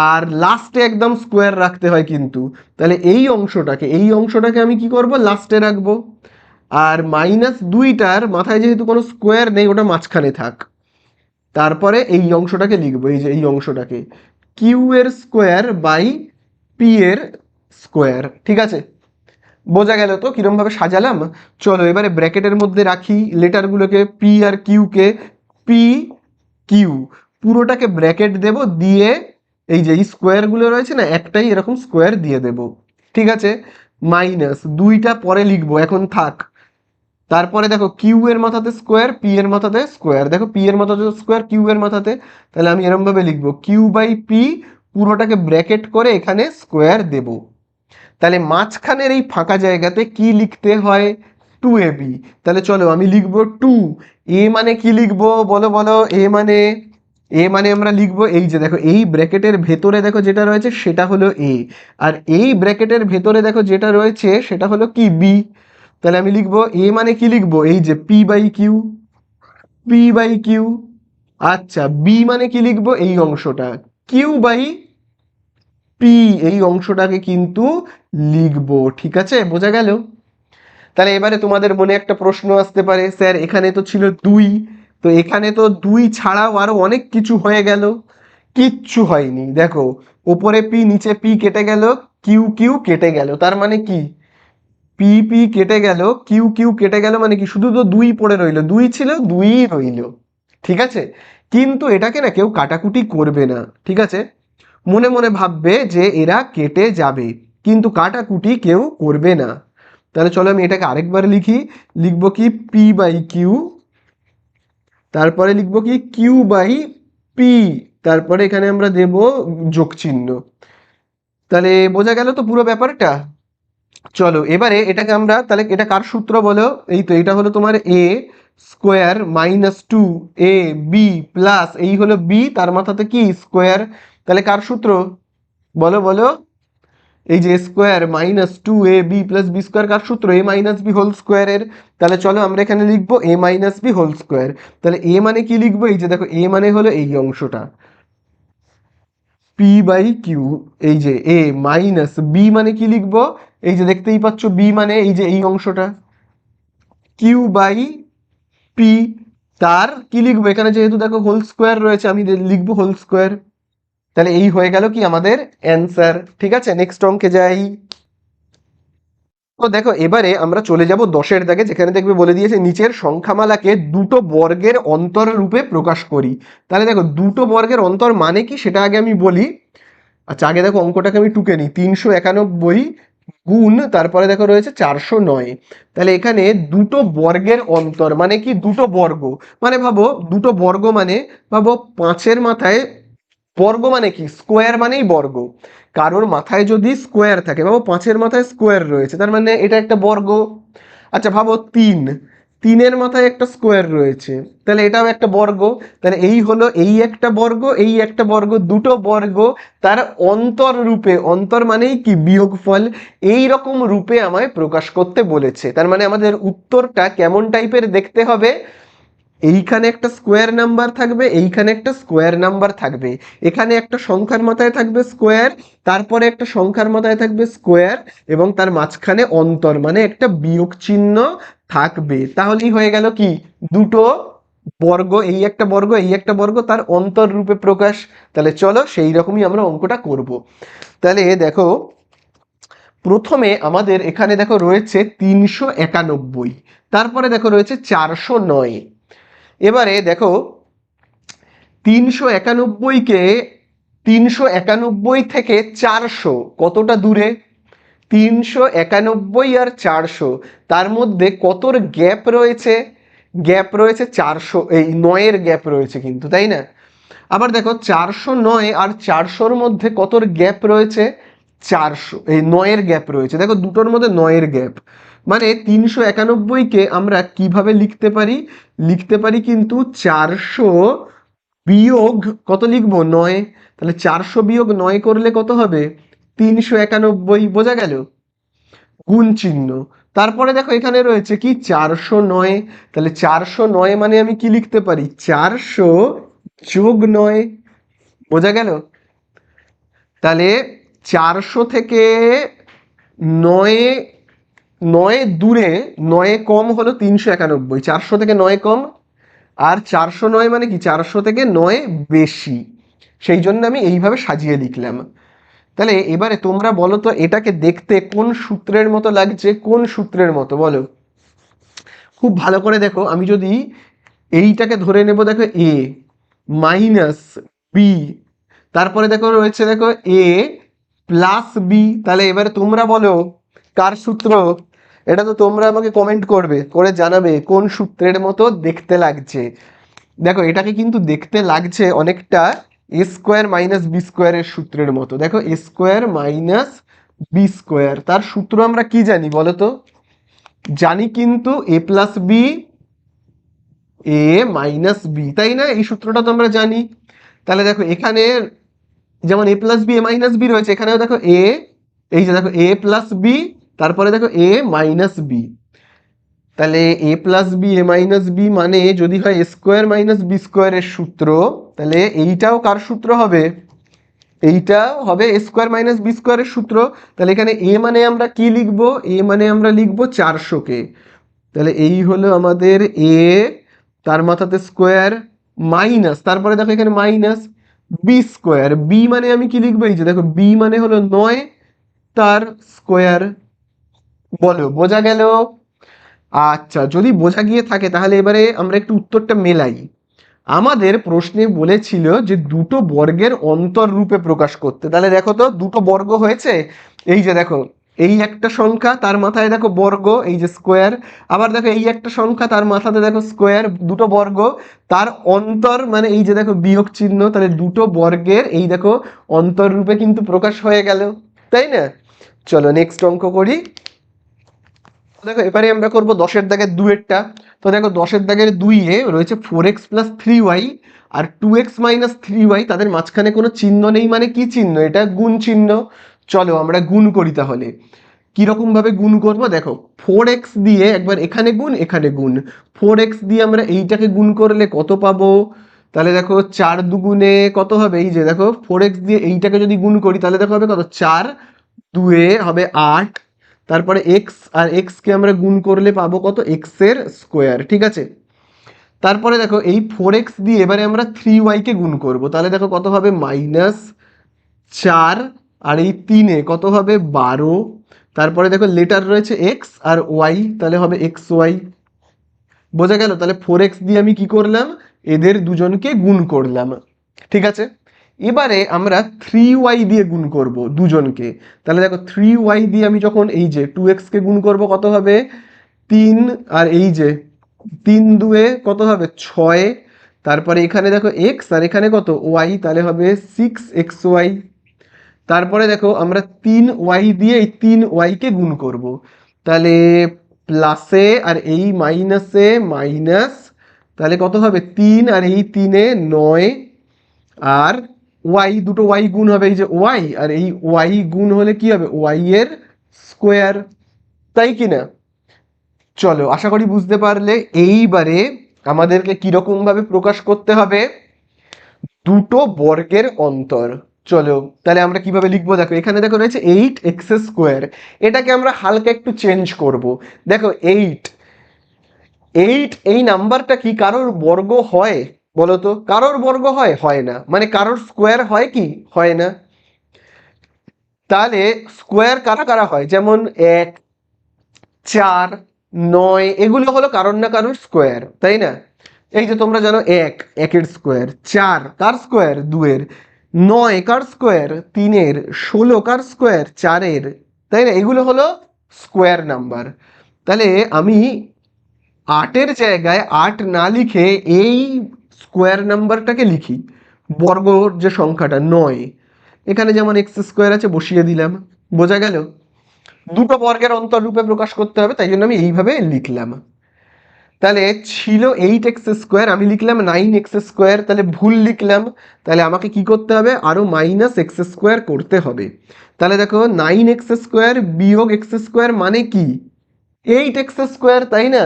আর লাস্টে একদম স্কোয়ার রাখতে হয় কিন্তু তাহলে এই অংশটাকে আমি কি করব লাস্টে রাখবো আর মাইনাস দুইটার মাথায় যেহেতু কোনো স্কোয়ার নেই ওটা মাঝখানে থাক তারপরে এই অংশটাকে লিখবো এই যে এই অংশটাকে কিউ এর স্কোয়ার বাই পি এর স্কোয়ার। ঠিক আছে, বোঝা গেল তো কিরম ভাবে সাজালাম। চলো এবারে ব্র্যাকেটের মধ্যে রাখি লেটারগুলোকে, পি আর কিউ কে, পি কিউ পুরোটাকে ব্র্যাকেট দেব, দিয়ে এই যে স্কোয়ারগুলো রয়েছে না, একটাই এরকম স্কোয়ার দিয়ে দেব। ঠিক আছে, মাইনাস দুইটা পরে লিখবো, এখন থাক। তারপরে দেখো কিউ এর মাথাতে স্কোয়ার, পি এর মাথাতে স্কোয়ার, দেখো পি এর মাথাতে স্কোয়ার, কিউ এর মাথাতে, তাহলে আমি এরকম ভাবে লিখবো কিউ বাই পি, পুরোটাকে ব্র্যাকেট করে এখানে স্কোয়ার দেব। তাহলে মাঝখানের এই ফাঁকা জায়গাতে কি লিখতে হয়, টু এ বি। তাহলে চলো আমি লিখবো টু, এ মানে কি লিখবো বলো বলো, এ মানে আমরা লিখবো এই যে দেখো এই ব্র্যাকেটের ভেতরে দেখো যেটা রয়েছে সেটা হলো এ, আর এই ব্র্যাকেটের ভেতরে দেখো যেটা রয়েছে সেটা হলো কি বি। তাহলে আমি লিখবো এ মানে কি লিখবো, এই যে P by Q, P by Q. আচ্ছা বি মানে কি লিখবো, এই অংশটা কিউ বাই পি, এই অংশটাকে কিন্তু লিখবো। ঠিক আছে, বোঝা গেল। তাহলে এবারে তোমাদের মনে একটা প্রশ্ন আসতে পারে, স্যার এখানে তো ছিল দুই, তো এখানে তো দুই ছাড়াও আরো অনেক কিছু হয়ে গেল। কিচ্ছু হয়নি, দেখো ওপরে পি নিচে পি কেটে গেল, কিউ কিউ কেটে গেল, তার মানে কি পি পি কেটে গেল, কিউ কিউ কেটে গেল, মানে কি শুধু তো দুই পড়ে রইলো, দুই ছিল দুই রইলো। ঠিক আছে, কিন্তু এটাকে না কেউ কাটাকুটি করবে না। ঠিক আছে, মনে মনে ভাববে যে এরা কেটে যাবে, কিন্তু কাটাকুটি কেউ করবে না। তাহলে চলো আমি এটাকে আরেকবার লিখি, লিখবো কি পি বাই কিউ, তারপরে লিখবো কি কিউ বাই পি, তারপরে এখানে আমরা দেব যোগ চিহ্ন। তাহলে বোঝা গেল তো পুরো ব্যাপারটা। চলো এবারে এটাকে আমরা, তাহলে এটা কার সূত্র বলো, এই তো এটা হলো তোমার এ square minus two A B plus, এই হলো বি তার মাথাতে কি স্কোয়ার, তাহলে কার সূত্র বলো বলো, এই যে square minus two A B plus B square কার সূত্র, এ মাইনাস বি হোল স্কোয়ারের। তাহলে চলো আমরা এখানে লিখবো এ মাইনাস বি হোল স্কোয়ার। তাহলে এ মানে কি লিখবো, এই যে দেখো এ মানে হলো এই অংশটা পি বাই কিউ, এই যে এ মাইনাস বি মানে কি লিখবো, এই যে দেখতেই পাচ্ছ বি মানে এই যে এই অংশটা কিউ বাই পি, তার কি লিখবো এখানে যেহেতু দেখো হোল স্কোয়ার রয়েছে আমি লিখবো হোল স্কোয়ার। তাহলে এই হয়ে গেল কি আমাদের অ্যান্সার। ঠিক আছে, নেক্সট অঙ্কে যাই। তো দেখো এবারে আমরা চলে যাব 10-এর দাগে, যেখানে দেখবে বলে দিয়েছে নিচের সংখ্যামালাকে দুটো বর্গের অন্তর রূপে প্রকাশ করি। তাহলে দেখো দুটো বর্গের অন্তর মানে কি সেটা আগে আমি বলি। আচ্ছা আগে দেখো অঙ্কটাকে আমি টুকে নিই, 391 গুণ তারপরে দেখো রয়েছে 409। তাহলে এখানে দুটো বর্গের অন্তর মানে কি, দুটো বর্গ মানে ভাবো দুটো বর্গ মানে ভাবো পাঁচের মাথায়, বর্গ মানে কি স্কোয়ার মানেই বর্গ, কারোর মাথায় যদি স্কোয়ার থাকে, ভাবো পাঁচের মাথায় স্কোয়ার রয়েছে তার মানে এটা একটা বর্গ। আচ্ছা ভাবো তিনের মাথায় একটা স্কোয়ার রয়েছে, তাহলে এটাও একটা বর্গ। তাহলে এই হলো এই একটা বর্গ, এই একটা বর্গ, দুটো বর্গ তার অন্তর রূপে, অন্তর মানেই কি বিয়োগফল, এই রকম রূপে আমায় প্রকাশ করতে বলেছে। তার মানে আমাদের উত্তরটা কেমন টাইপের দেখতে হবে, এইখানে একটা স্কোয়ার নাম্বার থাকবে, এইখানে একটা স্কোয়ার নাম্বার থাকবে, এখানে একটা সংখ্যার মাথায় থাকবে স্কোয়ার, তারপরে একটা সংখ্যার মাথায় থাকবে স্কোয়ার, এবং তার মাঝখানে অন্তর মানে একটা বিয়োগ চিহ্ন থাকবে। তাহলেই হয়ে গেল কি দুটো বর্গ, এই একটা বর্গ এই একটা বর্গ তার অন্তর রূপে প্রকাশ। তাহলে চলো সেই রকমই আমরা অঙ্কটা করব। তাহলে দেখো প্রথমে আমাদের এখানে দেখো রয়েছে 391, তারপরে দেখো রয়েছে 409। এবারে দেখো 391কে, 391 থেকে 400 কতটা দূরে, 391 আর 400 তার মধ্যে কতর গ্যাপ রয়েছে, গ্যাপ রয়েছে 400, এই 9-এর গ্যাপ রয়েছে কিন্তু, তাই না। আবার দেখো 409 আর 400-র মধ্যে কতর গ্যাপ রয়েছে, 400, এই 9-এর গ্যাপ রয়েছে, দেখো দুটোর মধ্যে 9-এর গ্যাপ, মানে 391কে আমরা কিভাবে লিখতে পারি, লিখতে পারি কিন্তু 400 বিয়োগ কত লিখবো 9, তাহলে 400 বিয়োগ 9 করলে কত হবে 391, বোঝা গেল, গুণ চিহ্ন। তারপরে দেখো এখানে রয়েছে কি 409, তাহলে 409 মানে আমি কি লিখতে পারি 400 যোগ 9, বোঝা গেল। তাহলে 400 থেকে 9, 9 দূরে, 9 কম হলো 391, 400 থেকে 9 কম, আর 409 মানে কি 400 থেকে 9 বেশি। সেই জন্য আমি এইভাবে সাজিয়ে লিখলাম। তাহলে এবারে তোমরা বলো তো এটাকে দেখতে কোন সূত্রের মতো লাগছে, কোন সূত্রের মতো বলো। খুব ভালো করে দেখো, আমি যদি এইটাকে ধরে নেব, দেখো এ মাইনাস বি, তারপরে দেখো রয়েছে দেখো এ প্লাস বি, তাহলে এবারে তোমরা বলো কার সূত্র। এটা তো তোমরা আমাকে কমেন্ট করবে, করে জানাবে কোন সূত্রের মতো দেখতে লাগছে। দেখো এটাকে কিন্তু দেখতে লাগছে অনেকটা এ স্কোয়ার মাইনাস বি স্কোয়ারের সূত্রের মতো। দেখো A square minus B square, তার সূত্র আমরা কি জানি বলো তো? জানি কিন্তু এ plus B A minus B, তাই না? এই সূত্রটা তো আমরা জানি। তাহলে দেখো এখানে যেমন এ plus B A minus B রয়েছে, এখানেও দেখো এ, এই যে দেখো এ প্লাস বি, তারপরে দেখো এ মাইনাস বি। তাহলে A plus B A minus B মানে যদি হয় এ স্কোয়ার মাইনাস বি স্কোয়ারের সূত্র, তাহলে এইটাও কার সূত্র হবে? এইটা হবে এ স্কোয়ার মাইনাস বি স্কোয়ারের সূত্র। তাহলে এখানে এ মানে আমরা কি লিখবো? এ মানে আমরা লিখবো 400 কে। তাহলে এই হলো আমাদের এ, তার মাথাতে স্কোয়ার, মাইনাস, তারপরে দেখো এখানে মাইনাস বি স্কোয়ার। বি মানে আমি কি লিখবো? এই যে দেখো বি মানে হলো 9 তার স্কোয়ার। বলো বোঝা গেল? আচ্ছা, যদি বোঝা গিয়ে থাকে তাহলে এবারে আমরা একটু উত্তরটা মেলাই। আমাদের প্রশ্নে বলেছিল যে দুটো বর্গের অন্তর রূপে প্রকাশ করতে। তাহলে দেখো তো দুটো বর্গ হয়েছে, এই যে দেখো এই একটা সংখ্যা তার মাথায় দেখো বর্গ, এই যে স্কোয়ার, আবার দেখো এই একটা সংখ্যা তার মাথাতে দেখো স্কোয়ার, দুটো বর্গ, তার অন্তর মানে এই যে দেখো বিয়োগ চিহ্ন, তাহলে দুটো বর্গের এই দেখো অন্তর রূপে কিন্তু প্রকাশ হয়ে গেল, তাই না? চলো নেক্সট অঙ্ক করি। দেখো এবারে আমরা করবো 10-এর দাগের 2-এরটা। তো দেখো 10-এর দাগের 2-এ রয়েছে 4x প্লাস 3y আর 2x মাইনাস 3y, তাদের মাঝখানে কোনো চিহ্ন নেই, মানে কি চিহ্ন? এটা গুণ চিহ্ন। চলো আমরা গুণ করি তাহলে। কিরকম ভাবে গুণ করব দেখো, 4x দিয়ে একবার এখানে গুণ এখানে গুণ, 4x দিয়ে আমরা এইটাকে গুণ করলে কত পাবো? তাহলে দেখো 4 দুগুণে কত হবে? এই যে দেখো 4x দিয়ে এইটাকে যদি গুণ করি তাহলে দেখো হবে কত? 4 2 হবে 8, তারপরে এক্স আর এক্স কে আমরা গুণ করলে পাবো কত? এক্স এর স্কোয়ার, ঠিক আছে। তারপরে দেখো এই 4x দিয়ে এবারে আমরা 3y কে গুণ করব, তাহলে দেখো কত হবে? -4, আর এই 3-এ কত হবে? 12, তারপরে দেখো লেটার রয়েছে এক্স আর ওয়াই, তাহলে হবে এক্স ওয়াই। বোঝা গেল? তাহলে 4x দিয়ে আমি কি করলাম? এদের দুজনকে গুণ করলাম, ঠিক আছে। এবারে আমরা 3y দিয়ে গুণ করব দুজনকে। তাহলে দেখো 3y দিয়ে আমি যখন এই যে 2x কে গুণ করব কত হবে? 3, আর এই যে 3 2-এ কত হবে? 6, তারপরে এখানে দেখো x আর এখানে কত? y, তাহলে হবে 6xy। তারপরে দেখো আমরা 3y দিয়ে এই 3y কে গুণ করব, তাহলে প্লাসে আর এই মাইনাসে মাইনাস, তাহলে কত হবে? 3 আর এই 3-এ 9, আর ওয়াই, দুটো ওয়াই গুণ হবে, এই যে ওয়াই আর এই ওয়াই গুণ হলে কি হবে? ওয়াই এর স্কোয়ার, তাই কি না? চলো আশা করি বুঝতে পারলে। এইবারে আমাদেরকে কিরকম ভাবে প্রকাশ করতে হবে দুটো বর্গের অন্তর। চলো তাহলে আমরা কিভাবে লিখবো, দেখো এখানে দেখো রয়েছে 8x², এটাকে আমরা হালকা একটু চেঞ্জ করব। দেখো 8 এই নাম্বারটা কি কারোর বর্গ হয় বলো তো? কারোর বর্গ হয়? হয় না। মানে কারোর স্কোয়ার হয় কি? হয় না। তাহলে স্কোয়ার কারা কারা হয়? যেমন 1, 4, 9, এগুলো হলো কারোর না কারোর স্কোয়ার, তাই না? এই যে তোমরা জানো 1 1-এর স্কোয়ার, 4 কার স্কোয়ার? 2-এর, 9 কার স্কোয়ার? 3-এর, 16 কার স্কোয়ার? 4-এর, তাই না? এগুলো হলো স্কোয়ার নাম্বার। তাহলে আমি 8-এর জায়গায় 8 না লিখে এই স্কোয়ার নাম্বারটাকে লিখি, বর্গর যে সংখ্যাটা 9, এখানে যেমন x² আছে বসিয়ে দিলাম। বোঝা গেল? দুটো বর্গের অন্তর রূপে প্রকাশ করতে হবে, তাই জন্য আমি এইভাবে লিখলাম। তাহলে ছিল 8x², আমি লিখলাম 9x², তাহলে ভুল লিখলাম। তাহলে আমাকে কি করতে হবে? আরো -x² করতে হবে। তাহলে দেখো 9x² বিয়োগ x² মানে কি? 8x², তাই না?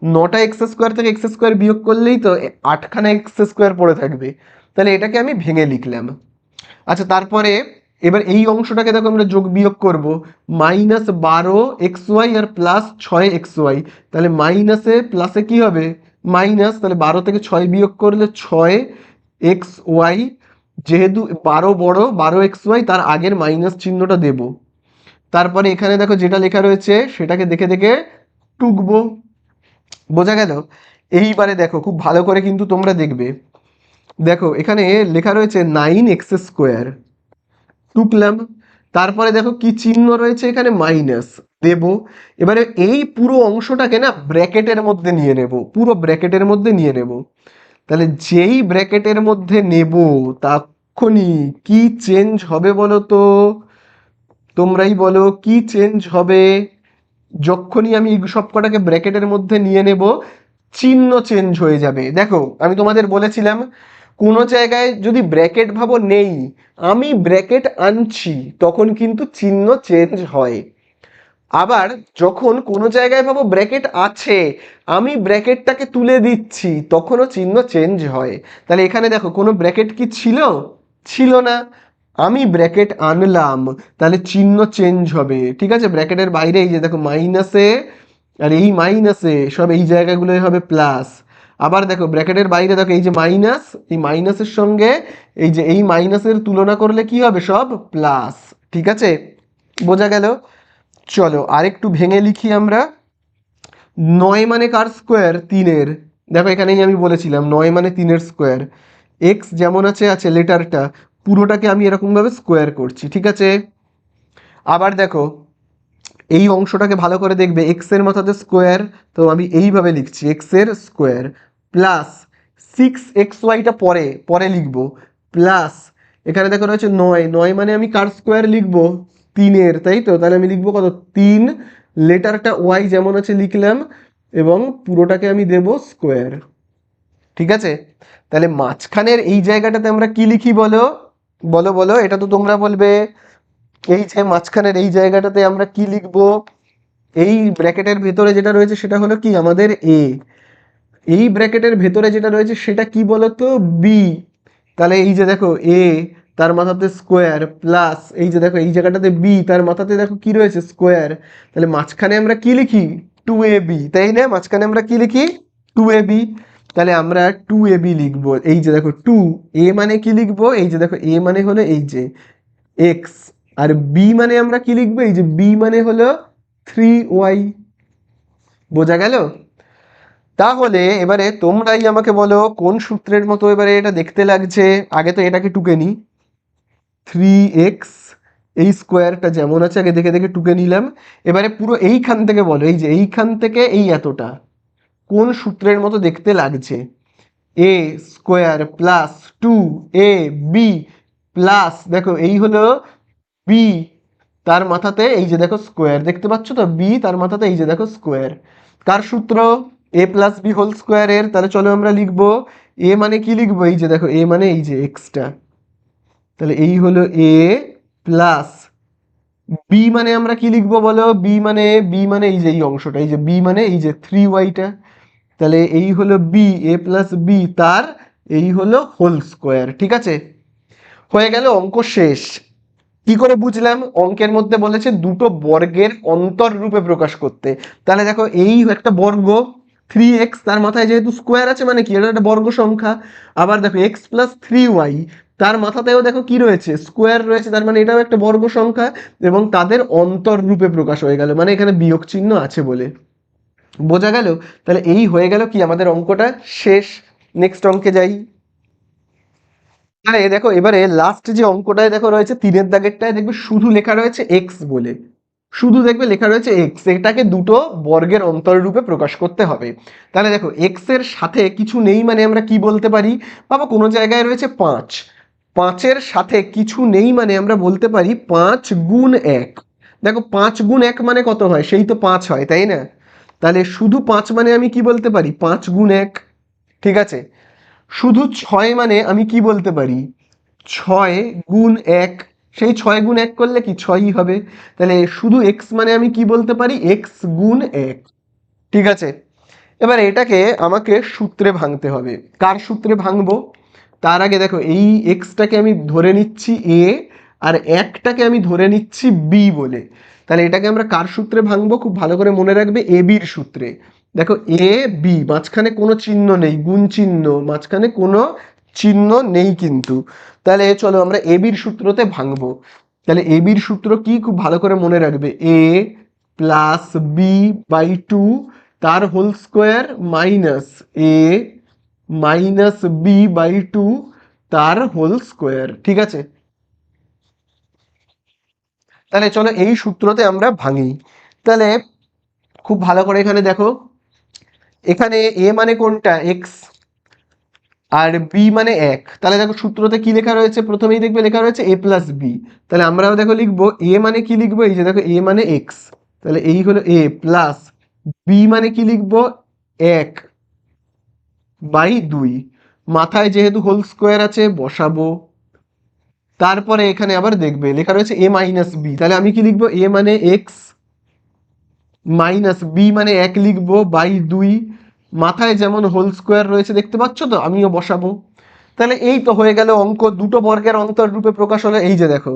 9টা x² থেকে x² বিয়োগ করলেই তো 8খানা x² পড়ে থাকবে। তাহলে এটাকে আমি ভেঙে লিখলাম। আচ্ছা, তারপরে এবার এই অংশটাকে দেখো আমরা যোগ বিয়োগ করব, -12xy আর +6xy, তাহলে মাইনাসে প্লাসে কি হবে? মাইনাস, তাহলে 12 থেকে 6 বিয়োগ করলে 6xy যেহেতু 12 বড় 12xy, তার আগের মাইনাস চিহ্নটা দেব। তারপরে এখানে দেখো যেটা লেখা রয়েছে সেটাকে দেখে দেখে টুকবো। বোঝা গেল? এইবারে দেখো খুব ভালো করে কিন্তু তোমরা দেখবে। দেখো এখানে লেখা রয়েছে 9x², টুকলাম। তারপরে দেখো কি চিহ্ন রয়েছে এখানে, মাইনাস দেব। এবারে এই পুরো অংশটাকে না ব্র্যাকেটের মধ্যে নিয়ে নেব, পুরো ব্র্যাকেটের মধ্যে নিয়ে নেব। তাহলে যেই ব্র্যাকেটের মধ্যে নেব তখনই কি চেঞ্জ হবে বলো তো? তোমরাই বলো কি চেঞ্জ হবে? যখনই আমি এই সব কটাকে ব্র্যাকেটের মধ্যে নিয়ে নেব, চিহ্ন চেঞ্জ হয়ে যাবে। দেখো আমি তোমাদের বলেছিলাম কোনো জায়গায় যদি ব্র্যাকেট ভাবো নেই, আমি ব্র্যাকেট আনছি, তখন কিন্তু চিহ্ন চেঞ্জ হয়। আবার যখন কোনো জায়গায় ভাবো ব্র্যাকেট আছে, আমি ব্র্যাকেটটাকে তুলে দিচ্ছি, তখনও চিহ্ন চেঞ্জ হয়। তাহলে এখানে দেখো কোনো ব্র্যাকেট কি ছিল? ছিল না। আমি ব্র্যাকেট আনলাম, তাহলে চিহ্ন চেঞ্জ হবে। ঠিক আছে, ব্র্যাকেটের বাইরে এই যে দেখো মাইনাসে, আর এই মাইনাসে সব এই জায়গাগুলোই হবে প্লাস। আবার দেখো ব্র্যাকেটের বাইরে দেখো এই যে মাইনাস, এই মাইনাসের সঙ্গে এই যে এই মাইনাসের তুলনা করলে কি হবে? সব প্লাস। ঠিক আছে, বোঝা গেল? চলো আরেকটু ভেঙে লিখি আমরা। 9 মানে কার স্কোয়ার? 3-এর। দেখো এখানেই আমি বলেছিলাম 9 মানে 3-এর স্কোয়ার। এক্স যেমন আছে আছে লেটারটা, পুরোটাকে আমি এরকমভাবে স্কোয়ার করছি। ঠিক আছে, আবার দেখো এই অংশটাকে ভালো করে দেখবে, এক্স এর মাথাতে স্কোয়ার, তো আমি এইভাবে লিখছি এক্স এর স্কোয়ার প্লাস 6xyটা পরে পরে লিখবো, প্লাস এখানে দেখো রয়েছে 9, 9 মানে আমি কার স্কোয়ার লিখবো? 3-এর, তাই তো? তাহলে আমি লিখবো কত? 3, লেটারটা ওয়াই যেমন আছে লিখলাম, এবং পুরোটাকে আমি দেব স্কোয়ার। ঠিক আছে, তাহলে মাঝখানের এই জায়গাটাতে আমরা কি লিখি বলো? বলো বলো, এটা তো তোমরা বলবে। এই যে মাঝখানের এই জায়গাটাতে আমরা কি লিখবো? এই ব্র্যাকেটের ভেতরে যেটা রয়েছে সেটা হলো কি আমাদের এ, এই ব্র্যাকেটের ভেতরে যেটা রয়েছে সেটা কি বলতো? বি। তাহলে এই যে দেখো এ, তার মাথাতে স্কোয়ার, প্লাস এই যে দেখো এই জায়গাটাতে বি, তার মাথাতে দেখো কি রয়েছে? স্কোয়ার। তাহলে মাঝখানে আমরা কি লিখি? 2ab, তাই না? মাঝখানে আমরা কি লিখি? 2ab। তাহলে আমরা 2ab লিখবো। এই যে দেখো 2, এ মানে কি লিখবো? এই যে দেখো এ মানে হলো এই যে এক্স, আর বি মানে আমরা কি লিখবো? এই যে বি মানে হলো 3y। বোঝা গেল? তাহলে এবারে তোমরাই আমাকে বলো কোন সূত্রের মতো এবারে এটা দেখতে লাগছে। আগে তো এটাকে টুকে নিই। 3x, এই স্কোয়ারটা যেমন আছে আগে দেখে দেখে টুকে নিলাম। এবারে পুরো এইখান থেকে বলো, এই যে এইখান থেকে এই এতটা কোন সূত্রের মতো দেখতে লাগছে? এ স্কোয়ার প্লাস 2ab প্লাস দেখো এই হলো বি, তার মাথাতে এই যে দেখো স্কোয়ার, দেখতে পাচ্ছ তো? বি তার মাথাতে এই যে দেখো স্কোয়ার। কার সূত্র? এ প্লাস বি হোল স্কোয়ারের। তাহলে চলো আমরা লিখবো এ মানে কি লিখবো? এই যে দেখো এ মানে এই যে এক্সটা, তাহলে এই হলো এ, প্লাস বি মানে আমরা কি লিখবো বলো? বি মানে এই যে এই অংশটা, এই যে বি মানে এই যে 3yটা। তাহলে এই হলো বি, এ প্লাস বি, তার এই হলো হোল স্কোয়ার। ঠিক আছে, হয়ে গেল, অঙ্ক শেষ। কি করে বুঝলাম? অঙ্কের মধ্যে বলেছে দুটো বর্গের অন্তর রূপে প্রকাশ করতে। তাহলে দেখো এই একটা বর্গ 3x, তার মাথায় যেহেতু স্কোয়ার আছে মানে কি এটা একটা বর্গ সংখ্যা। আবার দেখো x প্লাস 3y, তার মাথাতেও দেখো কি রয়েছে? স্কোয়ার রয়েছে, তার মানে এটাও একটা বর্গ সংখ্যা, এবং তাদের অন্তর রূপে প্রকাশ হয়ে গেল, মানে এখানে বিয়োগ চিহ্ন আছে বলে। বোঝা গেল? তাহলে এই হয়ে গেল কি আমাদের অঙ্কটা শেষ। নেক্সট অঙ্কে যাই। তাহলে দেখো এবারে লাস্ট যে অঙ্কটায় দেখো রয়েছে 3-এর দাগেরটায় দেখবে শুধু লেখা রয়েছে এক্স বলে, শুধু দেখবে লেখা রয়েছে এক্স, এটাকে দুটো বর্গের অন্তররূপে প্রকাশ করতে হবে। তাহলে দেখো এক্স এর সাথে কিছু নেই মানে আমরা কি বলতে পারি? বাবা কোনো জায়গায় রয়েছে 5, 5-এর সাথে কিছু নেই মানে আমরা বলতে পারি 5 গুণ 1। দেখো 5 গুণ 1 মানে কত হয়? সেই তো 5 হয়, তাই না? তাহলে শুধু 5 মানে আমি কি বলতে পারি? 5 গুণ 1। ঠিক আছে, শুধু 6 মানে আমি কি বলতে পারি? 6 গুণ 1। সেই 6 গুণ 1 করলে কি 6ই হবে। তাহলে শুধু x মানে আমি কি বলতে পারি? x গুণ 1। ঠিক আছে, এবার এটাকে আমাকে সূত্রে ভাঙতে হবে। কার সূত্রে ভাঙবো? তার আগে দেখো এই এক্সটাকে আমি ধরে নিচ্ছি এ, আর একটাকে আমি ধরে নিচ্ছি বি বলে। তাহলে এটাকে আমরা কার সূত্রে ভাঙবো? খুব ভালো করে মনে রাখবে, এ বির সূত্রে। দেখো এ বি, মাঝখানে কোনো চিহ্ন নেই, গুণ চিহ্ন, মাঝখানে কোনো চিহ্ন নেই কিন্তু। তাহলে চলো আমরা এ বির সূত্রতে ভাঙবো। তাহলে এ বির সূত্র কি, খুব ভালো করে মনে রাখবে, A plus B by two তার whole square minus A minus B by two তার হোল স্কোয়ার। ঠিক আছে, তাহলে চলো এই সূত্রতে আমরা ভাঙি। তাহলে খুব ভালো করে এখানে দেখো, এখানে এ মানে কোনটা, এক্স, আর বি মানে এক। তাহলে দেখো সূত্রতে কি লেখা রয়েছে, প্রথমেই দেখবে লেখা রয়েছে এ প্লাস বি। তাহলে আমরাও দেখো লিখবো এ মানে কি লিখবো, এই যে দেখো এ মানে এক্স, তাহলে এই হলো এ প্লাস বি মানে কি লিখবো, এক বাই দুই, মাথায় যেহেতু হোল স্কোয়ার আছে বসাবো। তারপরে এখানে আবার দেখবে লেখা রয়েছে এ মাইনাস বি, তাহলে আমি কি লিখবো, এ মানে এক্স মাইনাস বি মানে এক লিখবো বাই দুই, মাথায় যেমন হোল স্কোয়ার রয়েছে দেখতে পাচ্ছ তো, আমিও বসাবো। তাহলে এই তো হয়ে গেল অঙ্ক, দুটো বর্গের অন্তর রূপে প্রকাশ হলো। এই যে দেখো,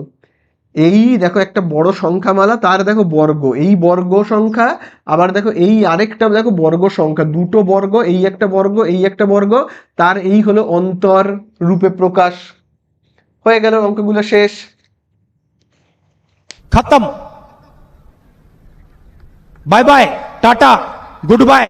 এই দেখো একটা বড় সংখ্যামালা, তার দেখো বর্গ, এই বর্গ সংখ্যা, আবার দেখো এই আরেকটা দেখো বর্গ সংখ্যা, দুটো বর্গ, এই একটা বর্গ এই একটা বর্গ, তার এই হলো অন্তর রূপে প্রকাশ। হয়ে গেল, অঙ্কগুলো শেষ। खत्म। Bye bye tata good bye.